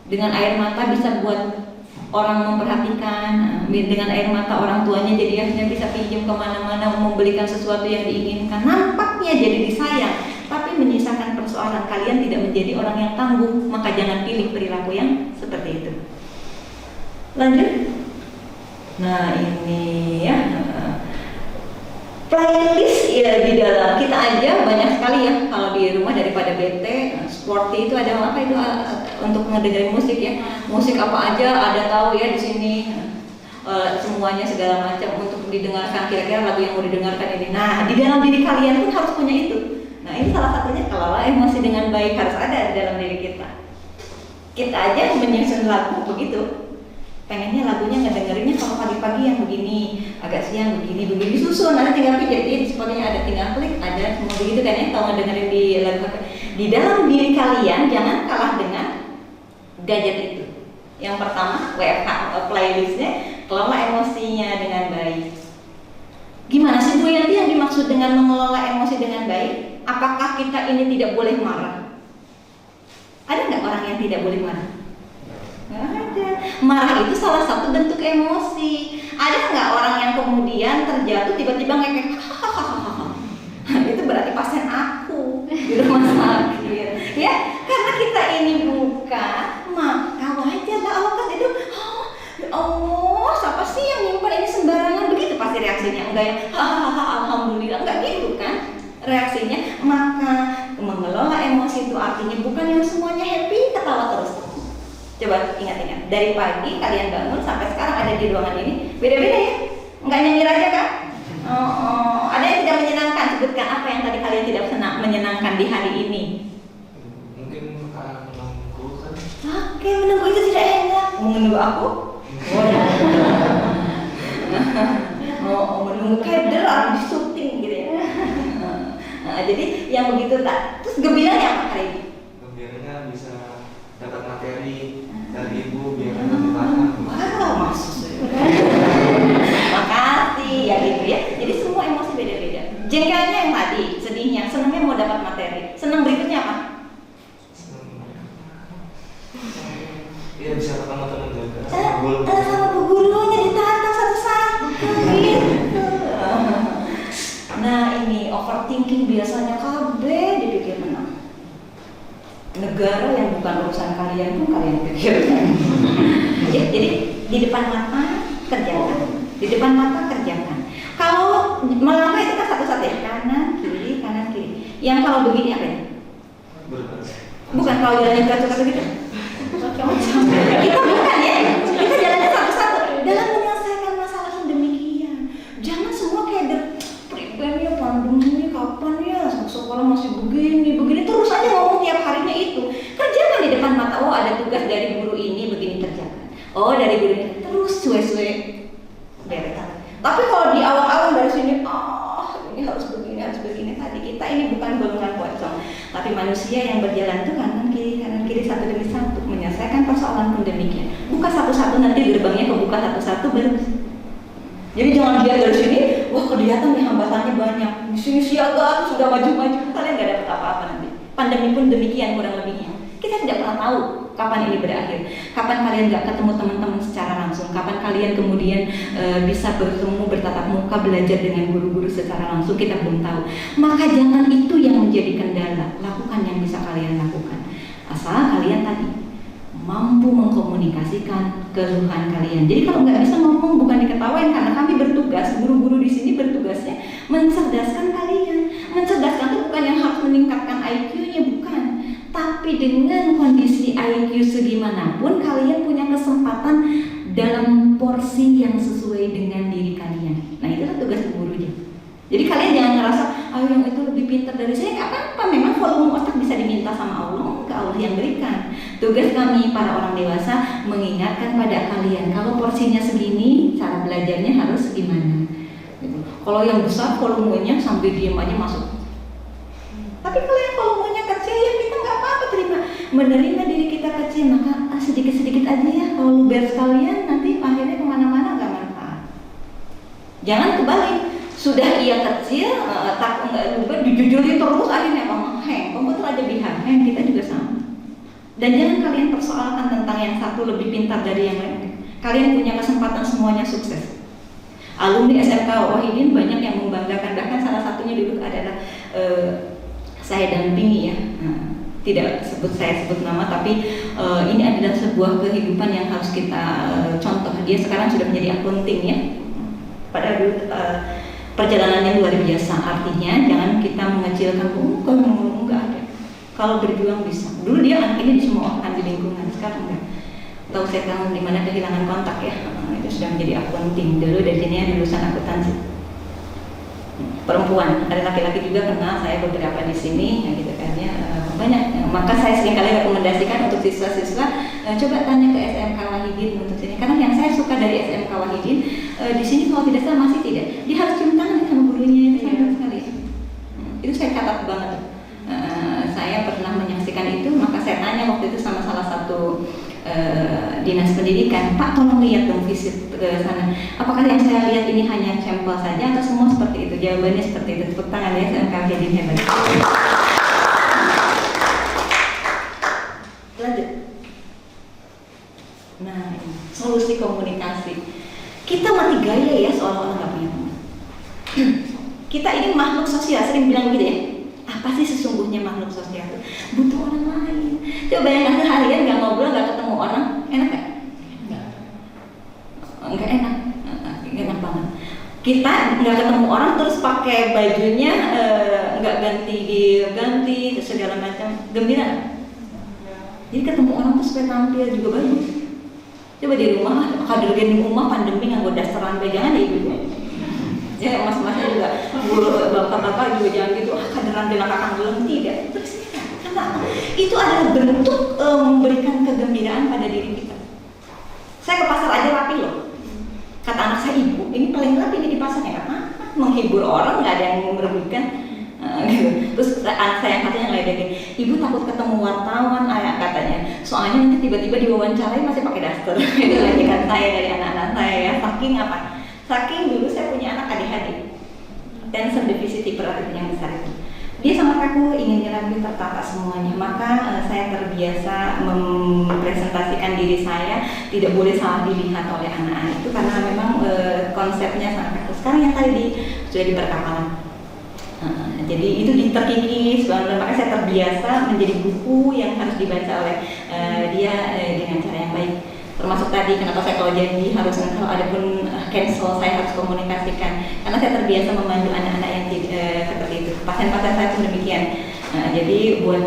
Dengan air mata bisa buat orang memperhatikan, dengan air mata orang tuanya jadi akhirnya bisa pinjam kemana-mana, membelikan sesuatu yang diinginkan. Nampaknya jadi disayang, tapi menyisakan persoalan. Kalian tidak menjadi orang yang tangguh, maka jangan pilih perilaku yang seperti itu. Lanjut. Nah ini ya, playlist ya di dalam kita aja banyak sekali ya kalau di rumah daripada bete. Sporty itu ada apa itu untuk ngedengerin musik ya, musik apa aja ada tahu ya di sini. Semuanya segala macam untuk didengarkan, kira-kira lagu yang mau didengarkan ini. Nah di dalam diri kalian pun harus punya itu. Nah ini salah satunya, kelola emosi dengan baik harus ada di dalam diri kita. Kita aja menyusun lagu begitu, pengennya lagunya ngedengerinnya kalau pagi-pagi yang begini, agak siang begini disusun, nanti tinggal pijetin, sepertinya ada tinggal klik, ada semua begitu kan ya. Kalau ngedengerin di lagu di dalam diri kalian, jangan kalah dengan gadget itu. Yang pertama WFH playlistnya, kelola emosinya dengan baik. Gimana sih Bu Yanti yang dimaksud dengan mengelola emosi dengan baik? Apakah kita ini tidak boleh marah? Ada nggak orang yang tidak boleh marah? Nggak ada. Marah itu salah satu bentuk emosi. Ada nggak orang yang kemudian terjatuh tiba-tiba ngekek? Itu berarti pasien aku di rumah sakit. Ya, karena kita ini bukan, maka wajar lah Allah kan itu. Oh, siapa sih yang nyimpan ini sembarangan begitu? Pasti reaksinya enggak ya, hahaha, alhamdulillah, enggak gitu kan reaksinya. Maka mengelola emosi itu artinya bukan yang semuanya happy ketawa terus. Coba ingat-ingat, dari pagi kalian bangun sampai sekarang ada di ruangan ini beda-beda ya, enggak nyengir aja kan? Ada yang tidak menyenangkan, sebutkan apa yang tadi kalian tidak menyenangkan di hari ini. Mungkin menunggu kan. Oke, menunggu itu tidak enak. Menunggu aku? Mau menunggu keder atau di syuting gitu ya. Jadi yang begitu tak. Terus gembiranya apa hari ini? Gembiranya bisa dapat materi dari ibu biar lebih paham. Wow, maksudnya. Makasih ya gitu ya. Jadi semua emosi beda-beda. Jengkelnya yang tadi, sedihnya, senangnya mau dapat materi. Senang berikutnya apa? Iya bisa ketemu teman juga. Sama bu gurunya ditantang satu-satu gitu. Nah ini overthinking biasanya kabeh dipikir menang. Negara yang bukan urusan kalian pun kalian pikirkan. Jadi di depan mata kerjakan, di depan mata kerjakan. Kalau melangkah itu kan satu-satu ya, kanan kiri. Yang kalau begini apa ya? Bukan kalau jalannya kacau-kacau gitu. Kita bukan ya, kita jalannya satu-satu dalam menyelesaikan masalah yang demikian. Jangan semua kayak pribadi pandemi kapan ya, sekolah masih begini terus aja ngomong tiap harinya itu. Kerjakan di depan mata, oh ada tugas dari guru ini begini kerjakan. Oh dari guru ini terus suwe-suwe berekan. Tapi kalau di awal-awal dari sini, ini harus begini tadi kita ini bukan golongan pocong, tapi manusia yang berjalan itu kanan kiri satu demi satu menyelesaikan persoalan pun demikian. Buka satu-satu nanti gerbangnya kebuka satu-satu baru. Jadi jangan lihat dari sini, wah kelihatan nih hambatannya banyak. Di sini siaga terus sudah maju-maju, kalian nggak dapat apa-apa nanti. Pandemi pun demikian kurang lebihnya. Kita tidak pernah tahu kapan ini berakhir, kapan kalian nggak ketemu teman-teman secara langsung, kapan kalian kemudian bisa bertemu bertatap muka belajar dengan guru-guru secara langsung, kita belum tahu. Maka jangan itu yang menjadi kendala, lakukan yang bisa kalian lakukan. Asal kalian tadi mampu mengkomunikasikan keluhan kalian. Jadi kalau nggak bisa ngomong bukan diketawain, karena kami bertugas, guru-guru di sini bertugasnya mencerdaskan kalian. Mencerdaskan itu bukan yang harus meningkatkan IQ-nya, bukan. Tapi dengan kondisi IQ segimanapun kalian punya kesempatan dalam porsi yang sesuai dengan diri kalian. Nah itulah tugas gurunya. Jadi kalian jangan ngerasa, yang itu Tugas kami para orang dewasa mengingatkan pada kalian kalau porsinya segini, cara belajarnya harus gimana. Gitu. Kalau yang besar volumenya sampai diem aja masuk. Tapi kalau yang volumenya kecil ya kita nggak apa-apa terima, menerima diri kita kecil, maka sedikit-sedikit aja ya. Kalau luber sekalian nanti akhirnya kemana-mana nggak manfaat. Jangan kebalik, sudah ia kecil, tak nggak luber, dijujulin terus akhirnya hang. Komputer aja hang, kita juga sama. Dan jangan kalian persoalkan tentang yang satu lebih pintar dari yang lain. Kalian punya kesempatan semuanya sukses. Alumni SMK Wahidin banyak yang membanggakan, bahkan salah satunya dulu adalah saya dampingi ya. Tidak saya sebut nama, tapi ini adalah sebuah kehidupan yang harus kita contoh. Dia sekarang sudah menjadi akunting ya. Padahal dulu perjalanannya luar biasa. Artinya jangan kita mengecilkan, kalau enggak ada. Kalau berjuang bisa. Dulu dia akhirnya disemua di lingkungan, sekarang enggak. Tahu saya tahu di mana kehilangan kontak ya. Itu sudah menjadi akunting. Dulu dari sini ada lulusan akuntansi. Perempuan, ada laki-laki juga kenal saya beberapa di sini, ya gitu kan ya, banyak. Maka saya seringkali rekomendasikan untuk siswa-siswa coba tanya ke SMK Wahidin untuk sini. Karena yang saya suka dari SMK Wahidin di sini kalau tidak salah masih tidak, dia harus cium tangan sama gurunya, itu sangat sekali. Itu saya catat banget. Saya pernah menyaksikan itu, maka saya tanya waktu itu sama salah satu dinas pendidikan, Pak tolong lihat dong visit ke sana. Apakah yang saya lihat ini hanya sampel saja atau semua seperti itu? Jawabannya seperti itu. Tepuk tangan ya, SMK Wahidin hebat. Lanjut. Nah, solusi komunikasi. Kita mati gaya ya seolah-olah nggak punya teman. Kita ini makhluk sosial, sering bilang gitu ya. Apa sih sesungguhnya makhluk sosial? Butuh orang lain. Coba bayangkan seharian nggak ngobrol, nggak ketemu orang, enak nggak? Nggak enak, enak banget. Kita nggak ketemu orang terus pakai bajunya nggak ganti segala macam, gembira. Jadi ketemu orang tuh supaya tampil juga bagus. Coba di rumah, kader di rumah pandemi nggak dasteran jangan ya ibu. Ya mas-masnya juga, bapak-bapak juga jangan gitu, kaderan bilang kakak belum tidak. Terus kenapa? Itu adalah bentuk memberikan kegembiraan pada diri kita. Saya ke pasar aja rapi loh. Kata anak saya, ibu, ini paling rapi nih di pasarnya. Kata menghibur orang nggak ada yang merugikan. Gitu. Terus anak saya yang katanya ngeledekin, ibu takut ketemu wartawan katanya. Soalnya nanti tiba-tiba diwawancarai masih pakai daster. Itu lagi kan saya dari anak-anak saya ya. Saking apa? Saking dulu saya punya anak ADHD, attention deficit hyperactivity yang besar itu. Dia sangat kaku, ingin rapi tertata semuanya. Maka saya terbiasa mempresentasikan diri saya tidak boleh salah dilihat oleh anak-anak itu karena memang konsepnya sangat kaku. Sekarang yang tadi sudah di perkapalan. Jadi itu terkikis, makanya saya terbiasa menjadi buku yang harus dibaca oleh dia dengan cara yang baik. Termasuk tadi kenapa saya kalau janji harus, kalau ada pun cancel saya harus komunikasikan karena saya terbiasa membantu anak-anak yang seperti itu. Pasien-pasien saya pun demikian. Jadi buat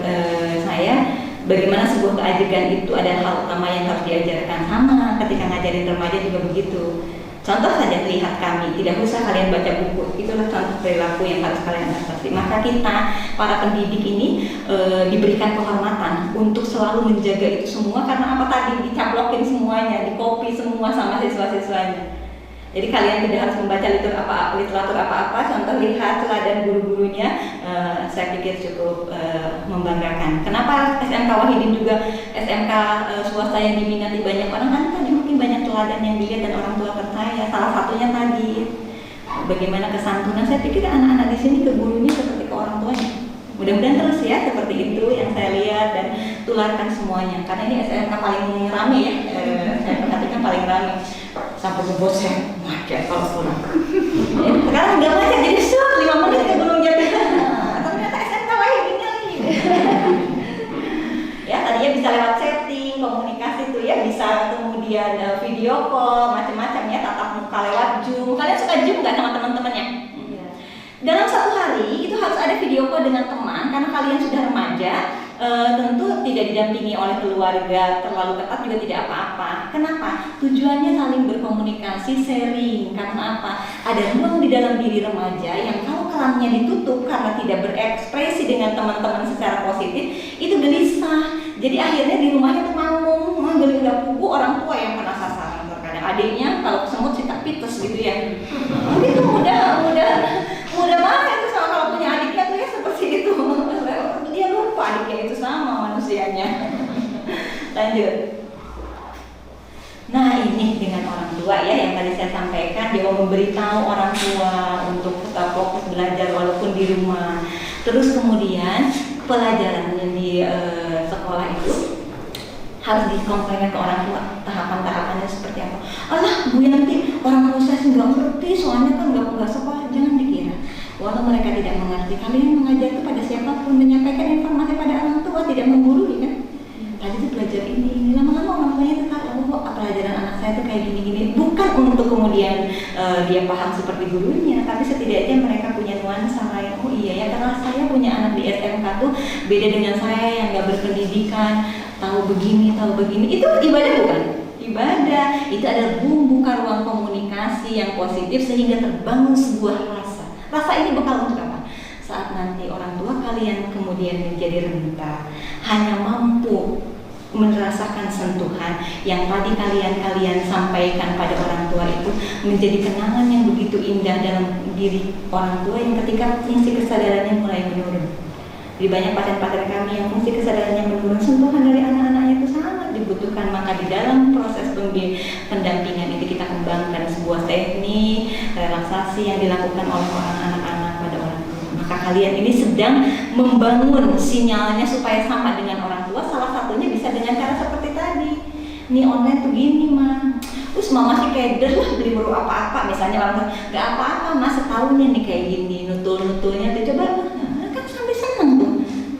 saya bagaimana sebuah keajegan itu adalah hal utama yang harus diajarkan. Sama ketika ngajarin remaja juga begitu. Contoh saja lihat kami, tidak usah kalian baca buku, itulah contoh perilaku yang harus kalian adaptasi. Maka kita, para pendidik ini diberikan kehormatan untuk selalu menjaga itu semua karena apa tadi, dicaplokin semuanya, dikopi semua sama siswa-siswanya. Jadi kalian tidak harus membaca literatur apa-apa, contoh lihat teladan guru-gurunya, saya pikir cukup membanggakan. Kenapa SMK Wahidin juga SMK swasta yang diminati banyak orang, kan tadi mungkin banyak teladan yang dilihat dan orang tua percaya. Salah satunya tadi bagaimana kesantunan. Saya pikir anak-anak di sini ke gurunya seperti ke orang tuanya. Mudah-mudahan terus ya seperti itu yang saya lihat dan tularkan semuanya. Karena ini SMK paling rame ya, saya perhatikan paling rame. Sampai ke bosnya, macet kalau pulang. Sekarang nggak macet, jadi 5 menit ke Gunung Jati. Ternyata SMK Wahidin lagi. Ya tadinya bisa lewat chatting, komunikasi tuh ya, bisa kemudian video call, macam-macam ya, tatap muka lewat Zoom. Kalian suka Zoom nggak sama teman-temannya? Dalam satu hari itu harus ada video call dengan teman karena kalian sudah remaja. Tentu tidak didampingi oleh keluarga terlalu ketat juga tidak apa-apa. Kenapa? Tujuannya saling berkomunikasi, sharing. Karena apa? Ada ruang di dalam diri remaja yang kalau kerannya ditutup karena tidak berekspresi dengan teman-teman secara positif, itu gelisah. Jadi akhirnya di rumahnya tuh manggung, geli udah pugu, orang tua yang kena sasaran terkadang. Adiknya kalau semut sih tak pites gitu ya. Mungkin tuh mudah banget tuh sama kalau punya adiknya tuh ya seperti itu. Dia lupa adiknya itu sama manusianya. Lanjut. Nah ini dengan orang tua ya yang tadi saya sampaikan, dia mau memberitahu orang tua untuk tetap fokus belajar walaupun di rumah. Terus kemudian pelajarannya di sekolah itu harus dikomplainkan ke orang tua, tahapan-tahapannya seperti apa. Alah Bu Yanti, orang tua saya nggak ngerti, soalnya kan nggak sekolah. Jangan dikira walau mereka tidak mengerti, kalian mengajar kepada siapapun, menyampaikan informasi pada orang tua, tidak menggurui kan. Tadi tuh belajar ini, lama-lama orang tuanya tuh tahu, oh pelajaran anak saya tuh kayak gini-gini. Bukan untuk kemudian dia paham seperti gurunya, tapi setidaknya mereka punya nuansa lain. Oh iya ya, karena saya punya anak di SMK tuh beda dengan saya yang nggak berpendidikan, tahu begini. Itu ibadah bukan? Ibadah. Itu adalah membuka ruang komunikasi yang positif sehingga terbangun sebuah rasa. Rasa ini bekal untuk apa? Saat nanti orang tua kalian kemudian menjadi renta, hanya mampu merasakan sentuhan yang tadi kalian sampaikan pada orang tua itu menjadi kenangan yang begitu indah dalam diri orang tua yang ketika fungsi kesadarannya mulai menurun. Di banyak pasien-pasien kami yang fungsi kesadarannya menurun, sentuhan dari anak-anaknya itu sangat dibutuhkan. Maka di dalam proses pendampingan itu kita kembangkan sebuah teknik relaksasi yang dilakukan oleh anak-anak pada orang tua. Maka kalian ini sedang membangun sinyalnya supaya sama dengan orang tua. Salah satunya bisa dengan cara seperti tadi. Nih online tuh gini mah. Terus mama sih keder lah beli baru apa-apa. Misalnya orang tua, gak apa-apa mas setahunnya nih kayak gini. Nutul-nutulnya tuh coba kan sampai seneng tuh.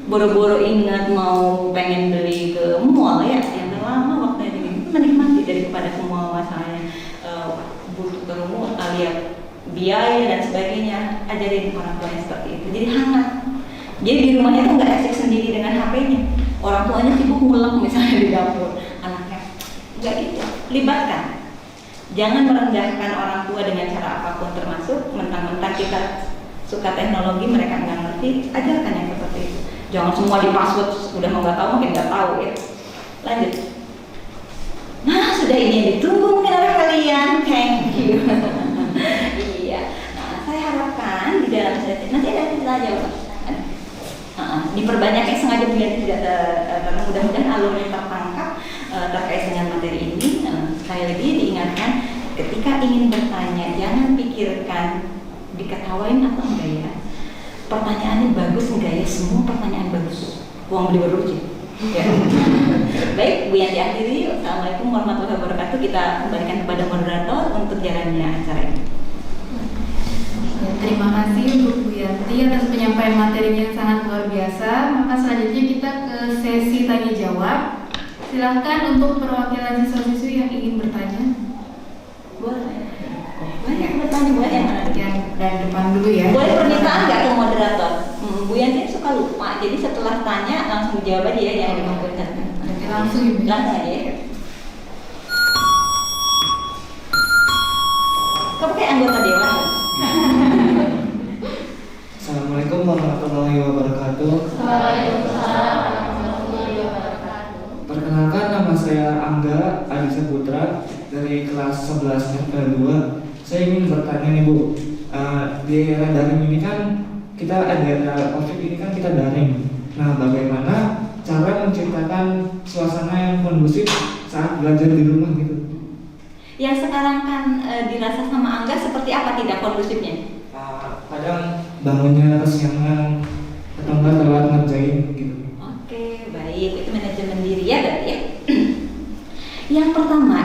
Boro-boro ingat mau pengen beli ke mall ya. Yang lama waktunya ini menikmati daripada ke mall masalahnya butuh ke rumah lihat biaya dan sebagainya. Ajarin orang tuanya seperti itu. Jadi hangat. Jadi di rumahnya tuh nggak asik sendiri dengan HP-nya. Orang tuanya sibuk ngulek misalnya di dapur. Anaknya nggak gitu. Libatkan. Jangan merendahkan orang tua dengan cara apapun, termasuk mentang-mentang kita suka teknologi mereka nggak ngerti. Ajarkan yang seperti itu. Jangan semua di password udah mau nggak tahu makin nggak tahu ya. Lanjut. Nah sudah ini yang ditunggu mungkin oleh kalian. Thank you. Iya. Nah saya harapkan di dalam sesi nanti ada kita jawab. Diperbanyaknya sengaja biar tidak mudah-mudahan alurnya tertangkap terkait dengan materi ini. Sekali lagi diingatkan ketika ingin bertanya jangan pikirkan diketawain atau enggak ya. Pertanyaannya bagus enggak ya? Semua pertanyaan bagus. Uang beli beruji. Ya. Baik, Bu Yanti akhiri. Assalamualaikum warahmatullahi wabarakatuh. Kita kembalikan kepada moderator untuk jalannya acara ini. Ya, terima kasih untuk Bu Yanti atas penyampaian materinya yang sangat luar biasa. Maka selanjutnya kita ke sesi tanya jawab. Silakan untuk perwakilan siswa-siswi yang ingin bertanya. Boleh. Boleh bertanya boleh yang mana? Yang dari depan dulu ya. Boleh permintaan nggak ke moderator? Bu Yanti suka lupa, jadi setelah tanya langsung jawab aja ya, jangan dimaksudkan. Oke, langsung Ibu. Langsung aja ya. Kamu kayak anggota dewan. Assalamualaikum warahmatullahi wabarakatuh. Waalaikumsalam warahmatullahi wabarakatuh. Perkenalkan nama saya Angga Adisa Putra dari kelas 11 FP2. Saya ingin bertanya nih Bu, di era daring ini kan kita ada COVID ini kan kita daring. Nah, bagaimana cara menciptakan suasana yang kondusif saat belajar di rumah gitu? Yang sekarang kan dirasa sama Angga seperti apa tidak kondusifnya? Kadang bangunnya kesiangan atau enggak telat ngerjain gitu. Oke, baik, itu manajemen diri ya berarti ya. Yang pertama,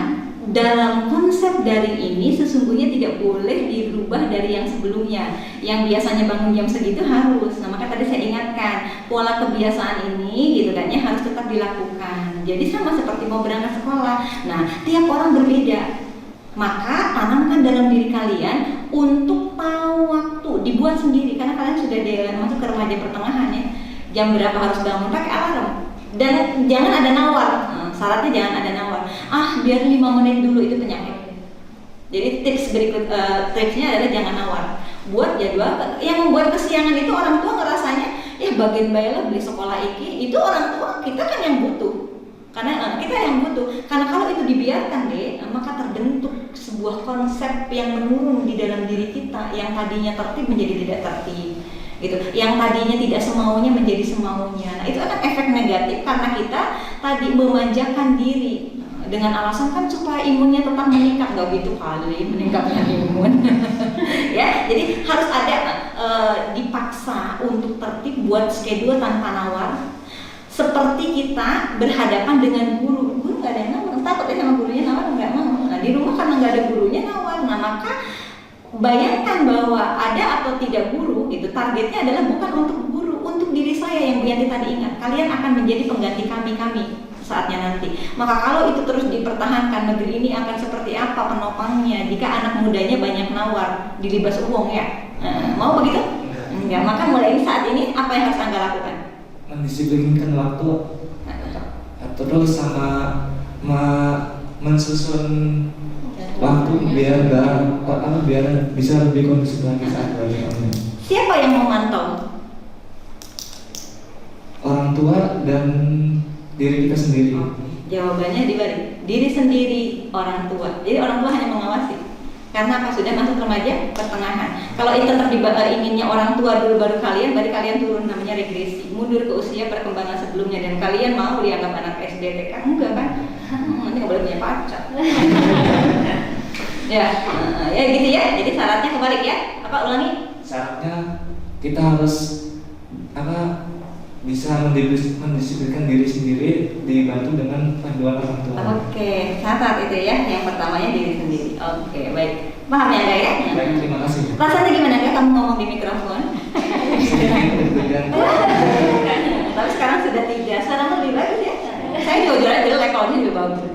dalam konsep daring ini sesungguhnya tidak boleh dirubah dari yang sebelumnya. Yang biasanya bangun jam segitu harus. Nah, maka tadi saya ingatkan pola kebiasaan ini gitu kan ya harus tetap dilakukan. Jadi sama seperti mau berangkat sekolah. Nah, tiap orang berbeda. Maka tanamkan dalam diri kalian untuk tahu waktu, dibuat sendiri karena kalian sudah masuk ke remaja pertengahan ya. Jam berapa harus bangun, pakai alarm. Dan jangan ada nawar. Syaratnya jangan ada nawar. Biar 5 menit dulu, itu penyakit. Jadi tips berikut tipsnya adalah jangan nawar. Buat jadwal yang membuat kesiangan itu orang tua ngerasanya ya ya bagian bayarlah beli sekolah iki, itu orang tua kita kan yang butuh. Karena kita yang butuh. Karena kalau itu dibiarkan deh, maka terbentuk sebuah konsep yang menurun di dalam diri kita, yang tadinya tertib menjadi tidak tertib. Gitu. Yang tadinya tidak semaunya menjadi semaunya. Nah, itu akan efek negatif karena kita tadi memanjakan diri dengan alasan kan supaya imunnya tetap meningkat, nggak gitu kali meningkatnya imun. Ya, jadi harus ada dipaksa untuk tertib buat schedule tanpa nawar. Seperti kita berhadapan dengan guru nggak ada yang nawar, takut ya sama gurunya nawar nggak mau. Nah di rumah karena nggak ada gurunya nawar, nah maka bayangkan bahwa ada atau tidak guru, gitu targetnya adalah bukan untuk guru, untuk diri saya yang Bu Yanti tadi ingat. Kalian akan menjadi pengganti kami saatnya nanti. Maka kalau itu terus dipertahankan, negeri ini akan seperti apa penopangnya jika anak mudanya banyak nawar, dilibas uang ya? Mau begitu? Enggak. Maka mulai saat ini apa yang harus Anda lakukan? Mendisiplinkan waktu, terus sama mensusun waktu biar bisa lebih kondusif lagi saat belajar online. Siapa yang memantau? Orang tua dan diri kita sendiri. Jawabannya dibalik, diri sendiri, orang tua. Jadi orang tua hanya mengawasi. Karena apa? Sudah masuk remaja pertengahan. Kalau itu tetap inginnya orang tua dulu baru kalian, berarti kalian turun, namanya regresi, mundur ke usia perkembangan sebelumnya. Dan kalian mau dianggap anak SD, TK? Enggak kan? Nanti nggak boleh punya pacar. Ya gitu ya. Jadi syaratnya kebalik ya. Apa ulangi? Syaratnya kita harus bisa mendisiplinkan diri sendiri dibantu dengan panduan orang tua. Oke, catat itu ya. Yang pertamanya diri sendiri. Oke, baik. Paham ya, Kak ya? Baik, terima kasih. Rasanya gimana Kak kamu ngomong di mikrofon? Tapi sekarang sudah tidak. Sekarang lebih bagus ya. Saya jujur aja levelnya lebih bagus.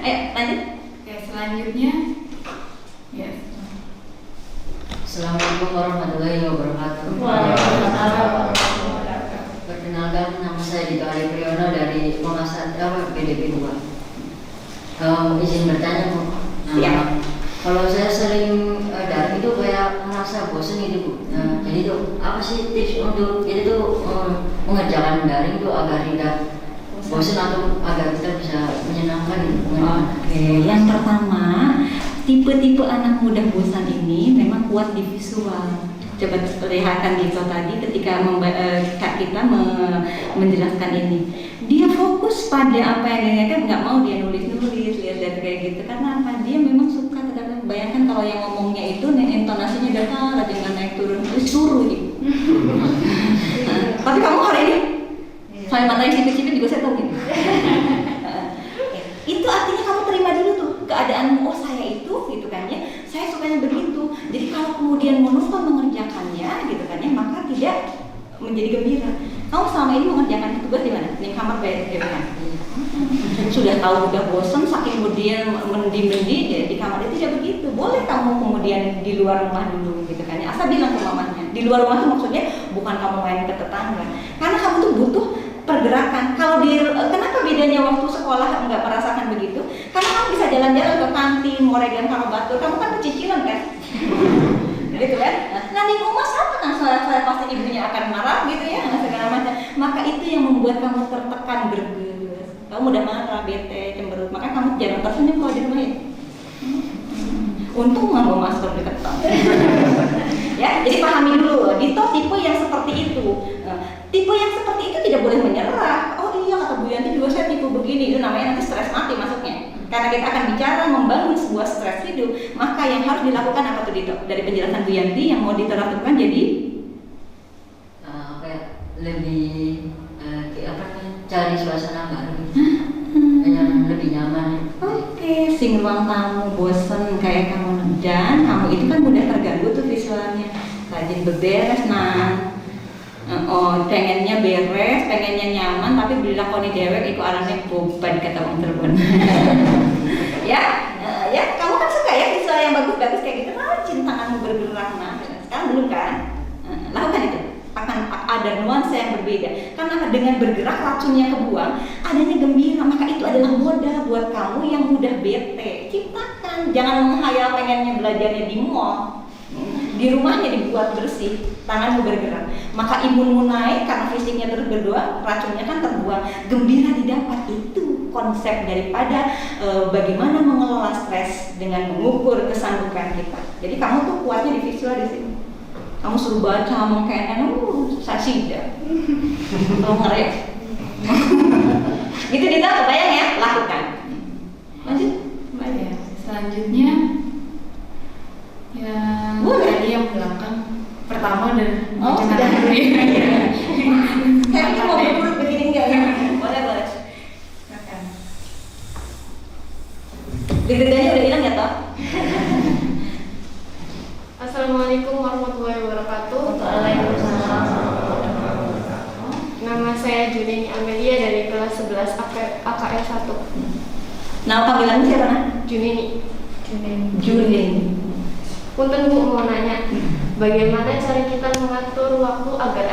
Ayo lanjut. Ya, selanjutnya ya. Assalamualaikum warahmatullahi wabarakatuh. Waalaikumsalam. Perkenalkan, nama saya Dito Ali Priyono dari Pengasat PDP 2. Izin bertanya Bu. Ya. Kalau saya sering daring itu kayak merasa bosan gitu Bu. Jadi itu apa sih tips untuk itu mengerjakan daring itu agar tidak bosan atau agar kita bisa menyenangkan gitu? Oke, yang pertama, tipe-tipe anak muda bosan ini memang kuat di visual. Coba perlihatkan Dito tadi ketika Kak kita menjelaskan ini. Dia fokus pada apa yang dia inginkan, nggak mau dia nulis-nulis, lihat-lihat kayak gitu. Karena apa? Dia memang suka terhadap. Bayangkan kalau yang ngomongnya itu intonasinya datar, aja nggak naik turun, terus suruh gitu. Tapi kamu hari ini, soal matanya sipit-sipit juga saya tahu gitu. Itu artinya kamu terima dulu tuh keadaanmu, oh saya itu gitu kan ya, saya sukanya begitu. Jadi kalau kemudian monoton mengerjakannya gitu kan ya, maka tidak menjadi gembira. Kamu selama ini mengerjakan tugas di mana? Di kamar kan? Sudah tahu udah bosan, saking kemudian mendi ya, di kamar itu tidak begitu. Boleh kamu kemudian di luar rumah dulu gitu kan ya. Asal bilang ke mamanya. Di luar rumah itu maksudnya bukan kamu main ke tetangga. Karena kamu tuh butuh pergerakan. Kalau kenapa bedanya waktu sekolah nggak merasakan begitu? Karena kamu bisa jalan-jalan ke kantin, Moregan, Karabatur, kamu kan pecicilan kan? Gitu kan? Nah di rumah sama kan, saya pasti ibunya akan marah gitu ya, segala macam. Maka itu yang membuat kamu tertekan, greges. Kamu udah marah, bete, cemberut. Maka kamu jangan tersenyum kalau di rumah ya. Untung nggak bawa masker deketan. Ya, jadi pahami dulu. Dito tipe yang seperti itu. Tipe yang seperti itu tidak boleh menyerah. Oh iya kata Bu Yanti juga saya tipe begini. Itu namanya nanti stres mati masuknya. Karena kita akan bicara membangun sebuah stres hidup. Maka yang harus dilakukan apa tuh Dito? Dari penjelasan Bu Yanti yang mau diterapkan jadi lebih cari suasana baru yang lebih nyaman. Oke, sing ruang tamu bosen kayak kamu dan kamu itu kan mudah terganggu tuh visualnya. Rajin beberes pengennya beres, pengennya nyaman, tapi dilakoni dewek iku arane beban kata wong Cirebon. Ya, kamu kan suka ya visual yang bagus-bagus kayak gitu. Rajin tanganmu bergerak sekarang belum kan? Lakukan itu. Akan ada nuansa yang berbeda. Karena dengan bergerak racunnya kebuang, adanya gembira, maka itu adalah modal buat kamu yang mudah bete. Ciptakan, jangan menghayal pengennya belajarnya di mall. Di di rumahnya dibuat bersih, tanganmu bergerak, maka imunmu naik karena fisiknya terus berdoa, racunnya kan terbuang, gembira didapat. Itu konsep daripada bagaimana mengelola stres dengan mengukur kesanggupan kita. Jadi kamu tuh kuatnya di visual di sini. Kamu suruh baca, mengkaitkan, sasida, kalau ngerek. Gitu Dita, kebayang ya, lakukan. Lanjut. Ya, selanjutnya yang tadi yang belakang pertama dan Sudah. Saya mau berburuk begini enggak ya? Boleh. Silakan. Deg-degannya udah hilang ya toh? Assalamualaikum warahmatullahi wabarakatuh. Waalaikumsalam. Nama saya Juneni Amelia dari kelas 11 AKS 1. Nama panggilannya siapa nah? Juneni. Juling. Punten Bu, mau nanya, bagaimana cara kita mengatur waktu agar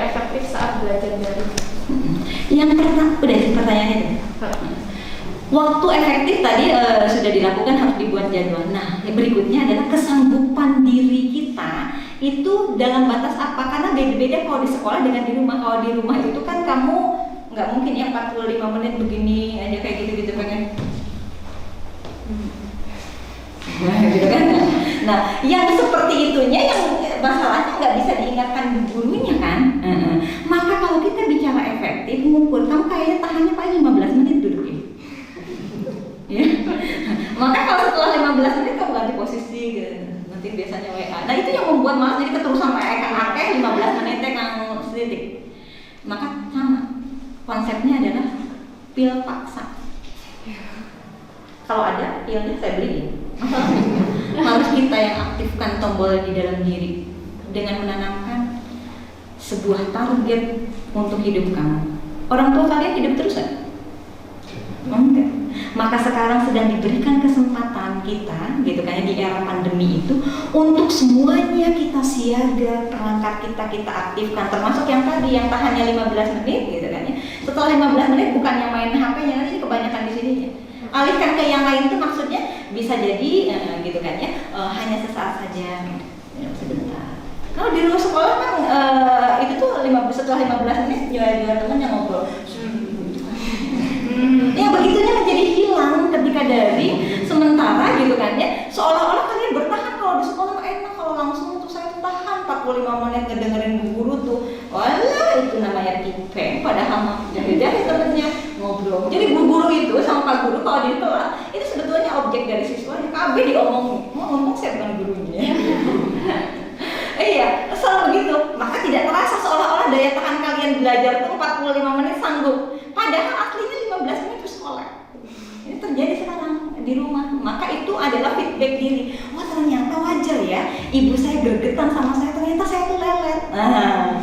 efektif saat belajar daring? Yang pertama, udah sih pertanyaannya deh. Waktu efektif tadi sudah dilakukan, harus dibuat jadwal. Nah, yang berikutnya adalah kesanggupan diri kita itu dalam batas apa? Karena beda-beda kalau di sekolah dengan di rumah. Kalau di rumah itu kan kamu nggak mungkin ya 45 menit begini aja kayak gitu-gitu pengen. Nah, gitu kan? Nah, yang seperti itunya yang masalahnya nggak bisa diingatkan gurunya kan? Maka kalau kita bicara efektif, mengukur, kamu kayaknya tahannya paling 15 menit duduknya. Ya. Maka kalau setelah 15 menit kamu ganti posisi gitu. Nanti biasanya WA. Nah, itu yang membuat malas, jadi keterusan akeh 15 menitnya kang sedikit. Maka sama. Konsepnya adalah pil paksa. Kalau ada pilnya saya beliin. Harus kita yang aktifkan tombol di dalam diri dengan menanamkan sebuah target untuk hidup kamu. Orang tua kalian hidup terus kan? Enggak. Maka sekarang sedang diberikan kesempatan kita, gitu kan, di era pandemi itu untuk semuanya kita siaga, perangkat kita aktifkan, termasuk yang tadi yang tahannya 15 menit, gitu kan ya. Setelah 15 menit bukan yang main HP-nya, nanti kebanyakan di sininya. Alihkan ke yang lain itu maksudnya bisa jadi gitu kan ya, hanya sesaat saja, sebentar. Kalau di luar sekolah kan itu tuh setelah 15 menit jual teman yang ngobrol. Ya begitunya menjadi hilang ketika dari sementara gitu kan ya, seolah-olah kalian bertahan. Kalau di sekolah enak, kalau langsung tuh saya tahan 45 menit ngedengerin bu guru tuh, walah itu namanya tipeng, padahal mah jadi temennya ngobrol. Jadi bu guru itu sama pak guru kalau di kelas itu sebetulnya objek dari siswanya, KB diomongin, mau ngomong saya bukan gurunya. Iya, selalu begitu. Maka tidak terasa seolah-olah daya tahan kalian belajar tuh 45 menit sanggup. Padahal aslinya 15 menit di sekolah. Ini terjadi sekarang di rumah. Maka itu adalah feedback diri. Wah, ternyata wajar ya, ibu saya gregetan sama saya, ternyata saya tuh lelet. Nah,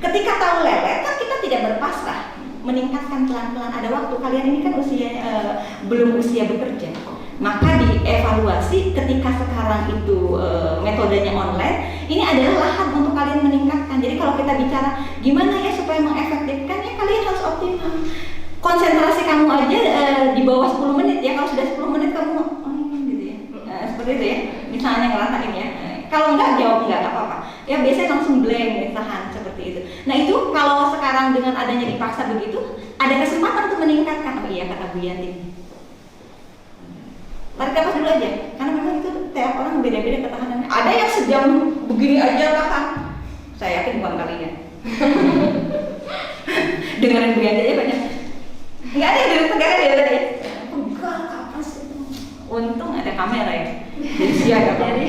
ketika tahu lelet kan kita tidak berpasrah, meningkatkan pelan-pelan. Ada waktu, kalian ini kan usia belum usia bekerja. Maka dievaluasi ketika sekarang itu metodenya online, ini adalah lahan untuk kalian meningkatkan. Jadi kalau kita bicara gimana ya supaya mengefektifkan, ya kalian harus optimal. Konsentrasi kamu aja di bawah 10 menit ya. Kalau sudah 10 menit kamu gitu ya. Seperti itu ya. Misalnya ngerasain ya. Kalau enggak jawab enggak apa-apa. Ya biasanya langsung blank, tahan seperti itu. Nah, itu kalau sekarang dengan adanya dipaksa begitu, ada kesempatan untuk meningkatkan. Oh iya, kata Bu Yanti. Tarik nafas dulu aja, karena memang itu tiap orang beda-beda ketahanannya. Ada yang sejam begini aja tahan. Saya yakin bukan kalian. Dengerin Bu Yanti aja banyak. Nggak ada yang duduk tegak ya tadi. Enggak, apa sih? Untung ada kamera ya. Jadi siaga jadi.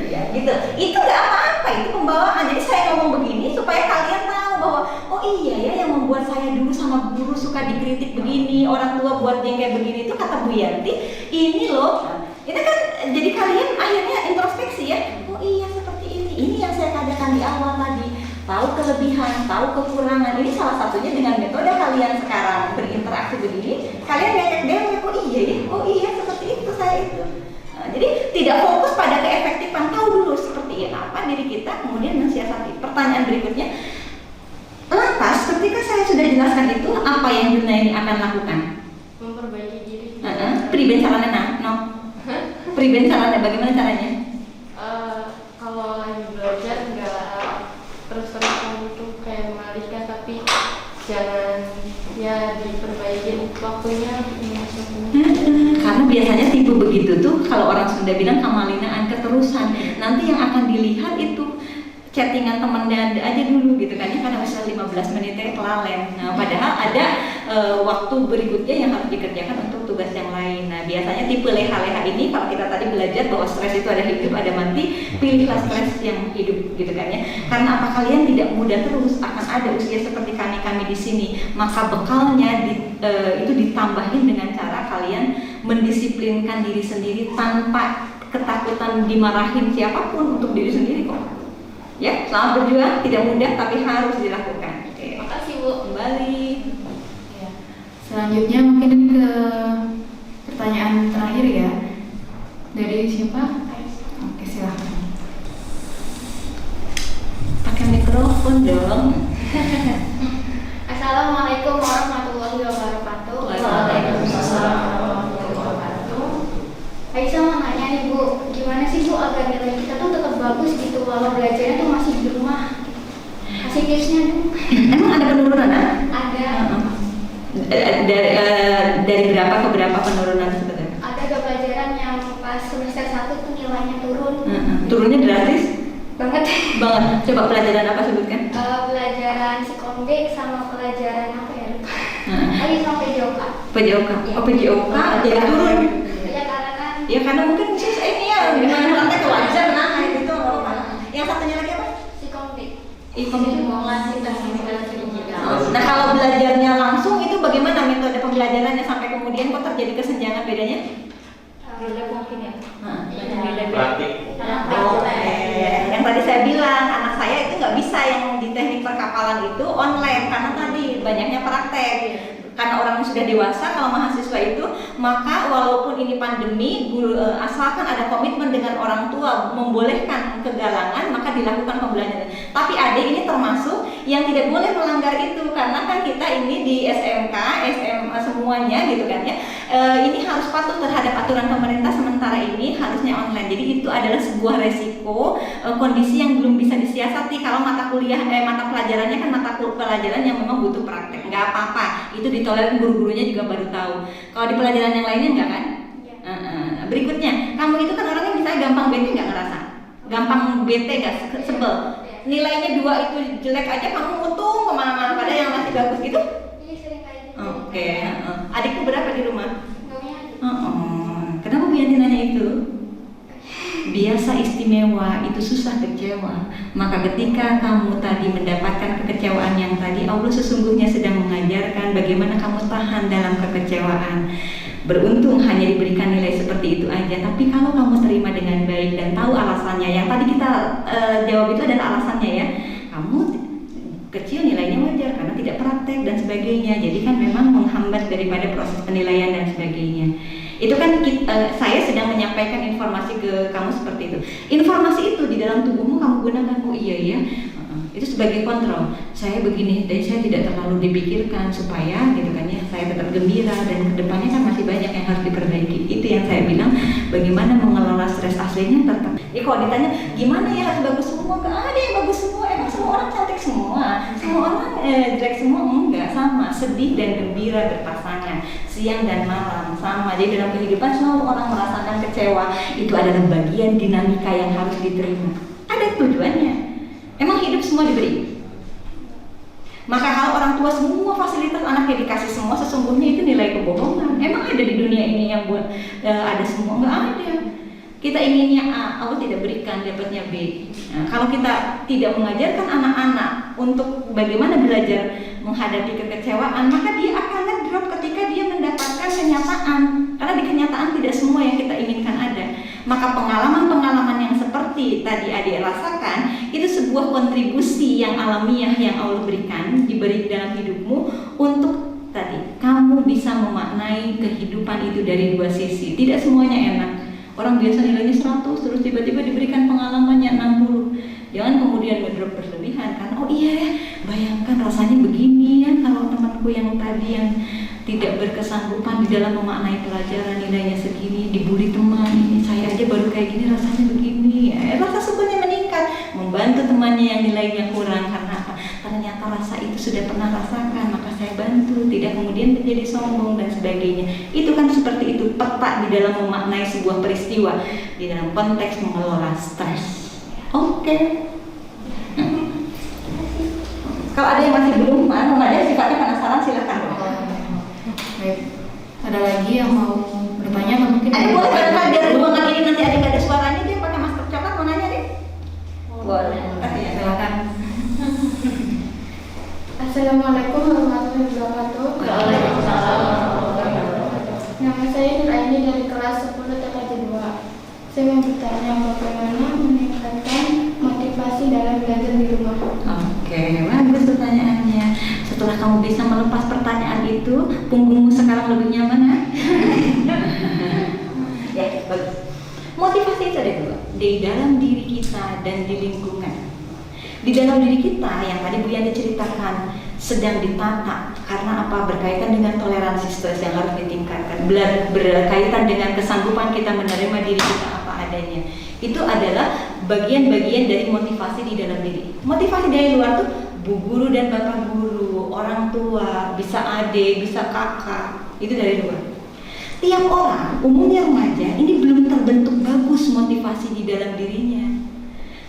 Iya gitu. Itu nggak apa-apa, itu pembawaan. Jadi saya ngomong begini supaya kalian tahu bahwa oh iya ya, yang membuat saya dulu sama guru suka dikritik begini, orang tua buat jengkel begini, itu kata Bu Yanti, ini loh. Itu kan jadi kalian akhirnya introspeksi ya. Oh iya seperti ini. Ini yang saya katakan di awal tadi. Tahu kelebihan, tahu kekurangan. Ini salah satunya dengan metode kalian sekarang berinteraksi begini. Kalian ngecek oh iya seperti itu saya itu. Nah, jadi tidak fokus pada keefektifan, tahu dulu seperti apa diri kita, kemudian mensiasati. Pertanyaan berikutnya, lantas ketika saya sudah jelaskan itu, apa yang Juna ini akan lakukan? Memperbaiki diri. Priben caranya, Priben caranya, bagaimana caranya? waktunya. Karena biasanya tipe begitu tuh kalau orang Sunda bilang kamalinaan, keterusan. Nanti yang akan dilihat itu chattingan temennya aja dulu gitu kan ya, karena misalnya 15 menitnya kelalen. Nah, padahal ada waktu berikutnya yang harus dikerjakan untuk tugas yang lain. Nah, biasanya tipe leha-leha ini kalau kita tadi belajar bahwa stres itu ada hidup, ada mati, pilihlah stres yang hidup gitu kan ya. Karena apa, kalian tidak muda terus, akan ada usia seperti kami di sini. Maka bekalnya itu ditambahin dengan cara kalian mendisiplinkan diri sendiri tanpa ketakutan dimarahin siapapun untuk diri sendiri kok. Ya, selamat berjuang, tidak mudah tapi harus dilakukan. Oke. Makasih Bu. Kembali. Ya. Selanjutnya mungkin ke pertanyaan terakhir ya. Dari siapa? Oke, silahkan. Pakai mikrofon dong. Assalamualaikum warahmatullahi wabarakatuh. Waalaikumsalam warahmatullahi wabarakatuh. Aisyah mau nanya nih Bu, gimana sih Bu agar nilai kita tuh tetap bagus gitu walau belajarnya tuh masih di rumah? Kasih tipsnya dong. Emang ada penurunan? Ada. Dari berapa ke berapa penurunan sebenarnya? Ada pelajaran yang pas semester 1 tuh nilainya turun. Turunnya drastis Banget. banget. Coba pelajaran apa sebutkan? Pelajaran psikondik sama pelajaran apa ya? Ayo sampai PJOK. PJOK. Oh, PJOK jadi turun. Ya karena kan Ya karena mungkin sis ini ya gimana nanti kewajar nah itu nggak apa. Yang satunya lagi apa? psikondik. Nah kalau belajarnya langsung itu bagaimana metode pembelajarannya sampai kemudian kok terjadi kesenjangan bedanya? Mungkin ya. Praktik. Oke. Yang tadi saya bilang anak saya itu nggak bisa yang di teknik perkapalan itu online karena tadi banyaknya praktek. Karena orang yang sudah dewasa, kalau mahasiswa itu, maka walaupun ini pandemi, asalkan ada komitmen dengan orang tua membolehkan kegalangan, maka dilakukan pembelajaran. Tapi adik ini termasuk yang tidak boleh melanggar itu, karena kan kita ini di SMK, SMA semuanya gitu kan ya, ini harus patuh terhadap aturan pemerintah, sementara ini harusnya online. Jadi itu adalah sebuah resiko, kondisi yang belum bisa disiasati. Kalau mata pelajarannya kan mata pelajaran yang memang butuh praktek, nggak apa-apa. Itu ditolerir, guru-gurunya juga baru tahu. Kalau di pelajaran yang lainnya enggak kan? Berikutnya, kamu itu kan orangnya misalnya gampang bete nggak ngerasa? Gampang bete nggak sebel? Nilainya 2 itu jelek aja kamu untung kemana-mana, pada yang masih bagus gitu? Iya sering kayak gitu. Oke. Adikku berapa di rumah? Nggak punya. Kenapa Bu Yanti nanya itu? Biasa istimewa itu susah kecewa. Maka ketika kamu tadi mendapatkan kekecewaan yang tadi, Allah sesungguhnya sedang mengajarkan bagaimana kamu tahan dalam kekecewaan. Beruntung hanya diberikan nilai seperti itu aja, tapi kalau kamu terima dengan baik dan tahu alasannya, yang tadi kita jawab itu adalah alasannya ya. Kamu kecil nilainya wajar karena tidak praktek dan sebagainya, jadi kan memang menghambat daripada proses penilaian dan sebagainya. Itu kan saya sedang menyampaikan informasi ke kamu seperti itu. Informasi itu di dalam tubuhmu kamu gunakan. Oh iya ya, itu sebagai kontrol. Saya begini, dan saya tidak terlalu dipikirkan supaya gitu kan ya, saya tetap gembira dan kedepannya kan masih banyak yang harus diperbaiki. Itu yang saya bilang, bagaimana mengelola stres aslinya tetap. Kalau ditanya gimana ya harus bagus semua, gak ada yang bagus semua. Emang semua orang cantik semua, semua orang jelek semua, enggak, sama. Sedih dan gembira berpasangan, siang dan malam sama. Jadi dalam kehidupan selalu orang merasakan kecewa. Itu adalah bagian dinamika yang harus diterima. Ada tujuannya. Emang hidup semua diberi. Maka kalau orang tua semua fasilitas anaknya dikasih semua, sesungguhnya itu nilai kebohongan. Emang ada di dunia ini yang buat ada semua? Enggak ada. Kita inginnya A, Allah tidak berikan, dapatnya B. Nah, kalau kita tidak mengajarkan anak-anak untuk bagaimana belajar menghadapi kekecewaan, maka dia akan ngedrop ketika dia mendapatkan kenyataan. Karena di kenyataan tidak semua yang kita inginkan ada. Maka pengalaman-pengalaman yang seperti tadi adik rasakan, itu sebuah kontribusi yang alamiah yang Allah berikan, diberi dalam hidupmu untuk tadi kamu bisa memaknai kehidupan itu dari 2 sisi. Tidak semuanya enak. Orang biasa nilainya 100, terus tiba-tiba diberikan pengalamannya 60. Jangan kemudian ngedrop berlebihan, karena oh iya ya, bayangkan rasanya begini ya kalau temanku yang tadi yang tidak berkesanggupan di dalam memaknai pelajaran nilainya segini, dibully teman, ini saya aja baru kayak gini rasanya begini. Rasa syukurnya meningkat, membantu temannya yang nilainya kurang. Karena apa? Ternyata rasa itu sudah pernah rasakan, maka saya bantu, tidak kemudian menjadi sombong dan sebagainya. Itu kan seperti itu peta di dalam memaknai sebuah peristiwa di dalam konteks mengelola stres. Oke. Kalau ada yang masih belum, ada sifatnya penasaran, silakan. Baik. Ada lagi yang mau bertanya atau mungkin Ada boleh kan dari ruangan ini nanti ada nggak ada suaranya dia pakai masker coklat mau nanya deh. Boleh. Kasih ya. silakan. Assalamualaikum warahmatullahi wabarakatuh. Nama saya Nur Aini dari kelas 10 TKJ 2. Saya mau bertanya bagaimana meningkatkan motivasi dalam belajar di rumah. Oke, bagus pertanyaannya. Setelah kamu bisa melepas pertanyaan itu, punggungmu sekarang lebih nyaman ya? Ya, bagus. Motivasi itu ada dua, di dalam diri kita dan di lingkungan. Di dalam diri kita yang tadi Bu Yanti ceritakan sedang ditata karena apa? Berkaitan dengan toleransi stres yang harus ditingkatkan, berkaitan dengan kesanggupan kita menerima diri kita apa adanya. Itu adalah bagian-bagian dari motivasi di dalam diri. Motivasi dari luar tuh bu guru dan bapak guru, orang tua, bisa adik, bisa kakak, itu dari luar. Tiap orang, umumnya remaja, ini belum terbentuk bagus motivasi di dalam dirinya.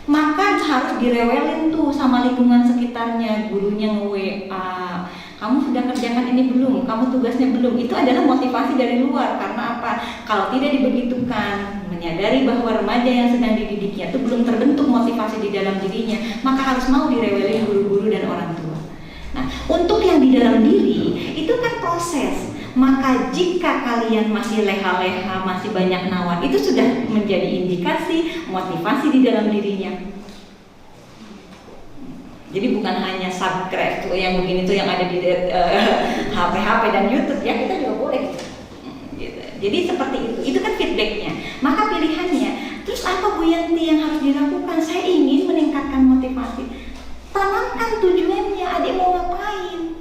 Maka harus direwelin tuh sama lingkungan sekitarnya, gurunya nge-WA, kamu sudah kerjakan ini belum, kamu tugasnya belum. Itu adalah motivasi dari luar. Karena apa? Kalau tidak dibegitukan, menyadari bahwa remaja yang sedang dididiknya itu belum terbentuk motivasi di dalam dirinya, maka harus mau direwelin guru-guru dan orang tua. Nah, untuk yang di dalam diri, itu kan proses. Maka jika kalian masih leha-leha, masih banyak nawan, itu sudah menjadi indikasi motivasi di dalam dirinya. Jadi bukan hanya subscribe tuh yang begini tuh yang ada di HP dan YouTube ya, kita juga boleh gitu. Jadi seperti itu kan feedbacknya. Maka pilihannya, terus apa Bu Yanti yang harus dilakukan? Saya ingin meningkatkan motivasi. Tanamkan tujuannya, adik mau ngapain?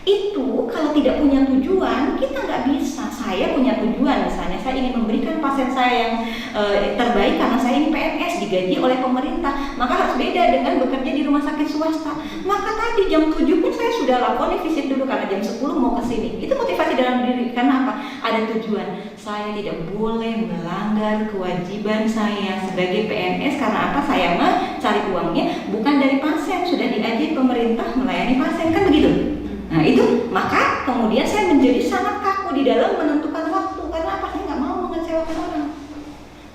Itu kalau tidak punya tujuan kita nggak bisa. Saya punya tujuan, misalnya saya ingin memberikan pasien saya yang terbaik karena saya ini PNS digaji oleh pemerintah, maka harus beda dengan bekerja di rumah sakit swasta. Maka tadi jam 7 pun saya sudah lakukan visit dulu karena jam 10 mau ke sini. Itu motivasi dalam diri. Karena apa? Ada tujuan. Saya tidak boleh melanggar kewajiban saya sebagai PNS karena apa? Saya mencari uangnya bukan dari pasien, sudah digaji pemerintah melayani pasien, kan begitu. Nah itu, maka kemudian saya menjadi sangat kaku di dalam menentukan waktu. Karena apa? Saya nggak mau mengecewakan orang.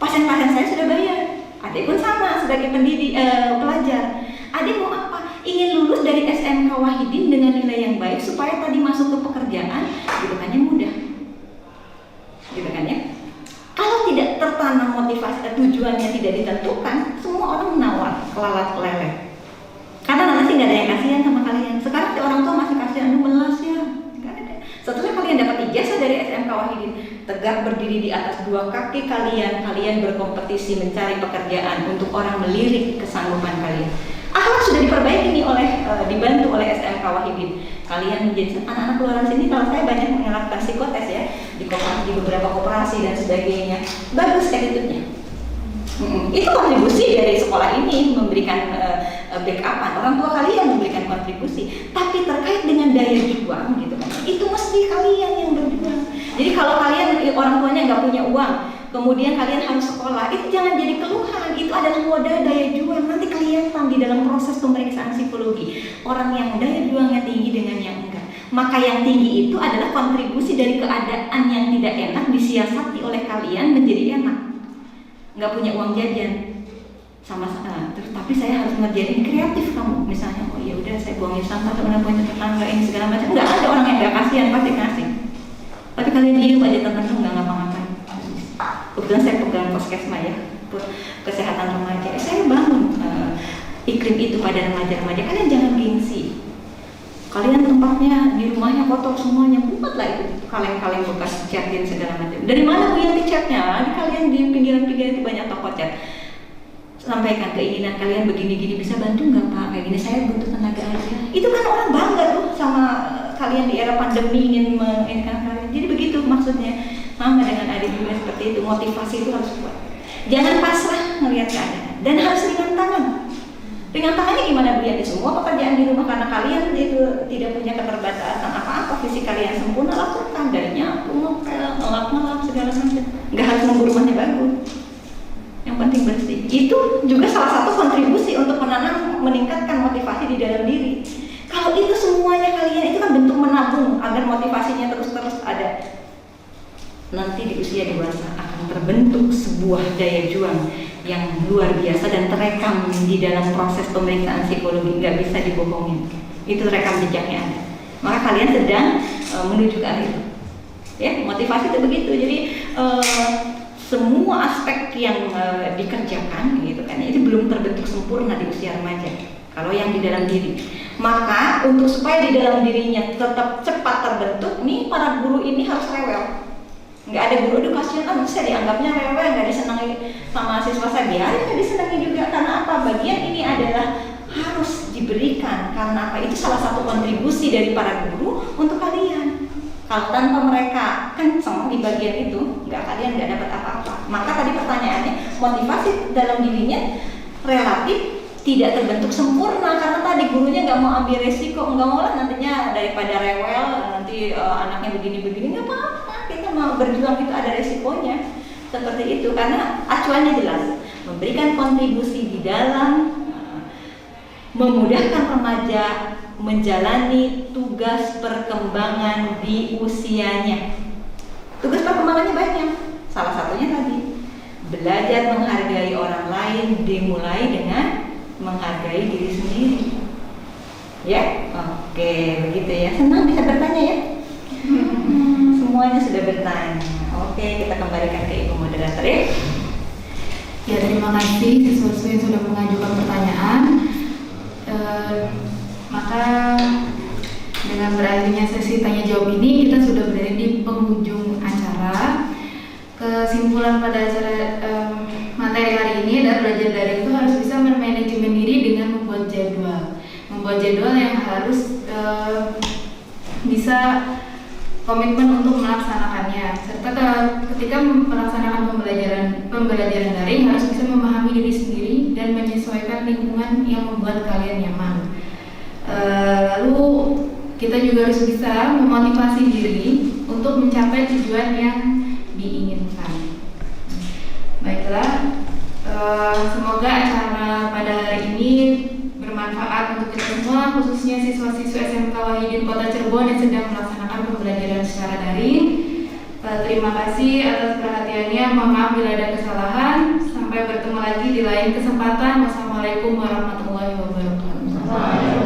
Pasien-pasien saya sudah bayar. Adik pun sama sebagai pendidik, pelajar. Adik mau apa? Ingin lulus dari SMK Wahidin dengan nilai yang baik supaya tadi masuk ke pekerjaan, gitu kan ya, mudah. Gitu kan ya. Kalau tidak tertanam motivasi, tujuannya tidak ditentukan, semua orang menawar, kelalat keleleh. Karena nanti nggak ada yang kasihan sama kalian. Sekarang orang tua masih kasihan, aduh melas ya. Setelah kalian dapat ijazah dari SMK Wahidin, tegak berdiri di atas dua kaki kalian berkompetisi mencari pekerjaan untuk orang melirik kesanggupan kalian. Akhlak sudah diperbaiki nih dibantu oleh SMK Wahidin. Kalian menjadi anak-anak keluaran sini. Kalau saya banyak melakukan psikotes ya di beberapa koperasi dan sebagainya. Bagus attitude-nya. Itu kontribusi dari sekolah ini memberikan backupan, orang tua kalian memberikan kontribusi, tapi terkait dengan daya juang gitu kan, itu mesti kalian yang berjuang. Jadi kalau kalian orang tuanya nggak punya uang, kemudian kalian harus sekolah, itu jangan jadi keluhan, itu adalah modal daya juang. Nanti kelihatan di dalam proses pemeriksaan psikologi orang yang daya juangnya tinggi dengan yang enggak. Maka yang tinggi itu adalah kontribusi dari keadaan yang tidak enak disiasati oleh kalian menjadi enak. Nggak punya uang jajan sama-sama, terus tapi saya harus ngerjain ini kreatif kamu, misalnya oh ya udah saya buangin sampah teman punya tetangga ini segala macam. Nggak ada orang yang nggak kasihan, pasti kasih. Tapi kalian diem aja teman-teman nggak ngapa-ngapain. Kebetulan saya pegang Puskesmas ya, kesehatan remaja. Saya bangun iklim itu pada remaja-remaja. Kalian jangan gengsi. Kalian tempatnya di rumahnya kotor semuanya, buatlah itu kaleng-kaleng bekas catin segala macam. Dari mana Bu Yanti catnya? Di kalian di pinggiran-pinggiran itu banyak toko cat. Sampaikan keinginan kalian begini-gini, bisa bantu nggak Pak? Kayak gini saya butuh tenaga aja. Itu kan orang bangga tuh sama kalian di era pandemi ingin menginginkan kalian. Jadi begitu maksudnya. Sama dengan adik juga seperti itu. Motivasi itu harus kuat. Jangan pasrah melihat keadaan dan harus ringan tangan. Ringan tangannya gimana Bu? Ya semua pekerjaan di rumah karena kalian itu tidak punya keterbatasan apa-apa, fisik kalian sempurna, lakukan dari nyapu, ngepel, ngelap segala macam. Nggak harus nunggu rumahnya bagus. Yang penting bersih. Itu juga salah satu kontribusi untuk meningkatkan motivasi di dalam diri. Kalau itu semuanya kalian itu kan bentuk menabung agar motivasinya terus-terus ada. Nanti di usia dewasa akan terbentuk sebuah daya juang yang luar biasa dan terekam di dalam proses pemeriksaan psikologi, nggak bisa dibohongin. Itu rekam jejaknya ada. Maka kalian sedang menuju ke arah itu. Ya, motivasi itu begitu. Jadi semua aspek yang dikerjakan gitu kan, itu belum terbentuk sempurna di usia remaja. Kalau yang di dalam diri, maka untuk supaya di dalam dirinya tetap cepat terbentuk, nih para guru ini harus rewel. Nggak ada guru edukasi kan bisa dianggapnya rewel, nggak disenangi sama siswa saya, biarin nggak disenangi juga. Karena apa? Bagian ini adalah harus diberikan. Karena apa? Itu salah satu kontribusi dari para guru untuk kalian. Kalau tanpa mereka kenceng di bagian itu, kalian nggak dapat apa-apa. Maka tadi pertanyaannya, motivasi dalam dirinya relatif tidak terbentuk sempurna karena tadi gurunya nggak mau ambil resiko, nggak mau lah nantinya daripada rewel nanti anaknya begini-begini, nggak apa-apa, kita mau berjuang itu ada resikonya seperti itu karena acuannya jelas memberikan kontribusi di dalam memudahkan remaja menjalani tugas perkembangan di usianya. Tugas perkembangannya banyak, salah satunya tadi belajar menghargai orang lain dimulai dengan menghargai diri sendiri. Ya, oke, begitu ya. Senang bisa bertanya ya. Semuanya sudah bertanya. Oke, kita kembalikan ke Ibu moderator ya. Ya, terima kasih siswa-siswa yang sudah mengajukan pertanyaan. Maka dengan berakhirnya sesi tanya jawab ini, kita sudah berada di penghujung acara. Kesimpulan pada acara materi hari ini adalah belajar daring itu harus bisa memanajemen diri dengan membuat jadwal yang harus bisa komitmen untuk melaksanakannya, serta ketika melaksanakan pembelajaran daring harus bisa memahami diri sendiri dan menyesuaikan lingkungan yang membuat kalian nyaman. Lalu kita juga harus bisa memotivasi diri untuk mencapai tujuan yang diinginkan. Baiklah, semoga acara pada hari ini bermanfaat untuk kita semua, khususnya siswa-siswa SMK Wahidin Kota Cirebon yang sedang melaksanakan pembelajaran secara daring. Terima kasih atas perhatiannya. Mohon maaf bila ada kesalahan. Sampai bertemu lagi di lain kesempatan. Wassalamualaikum warahmatullahi wabarakatuh.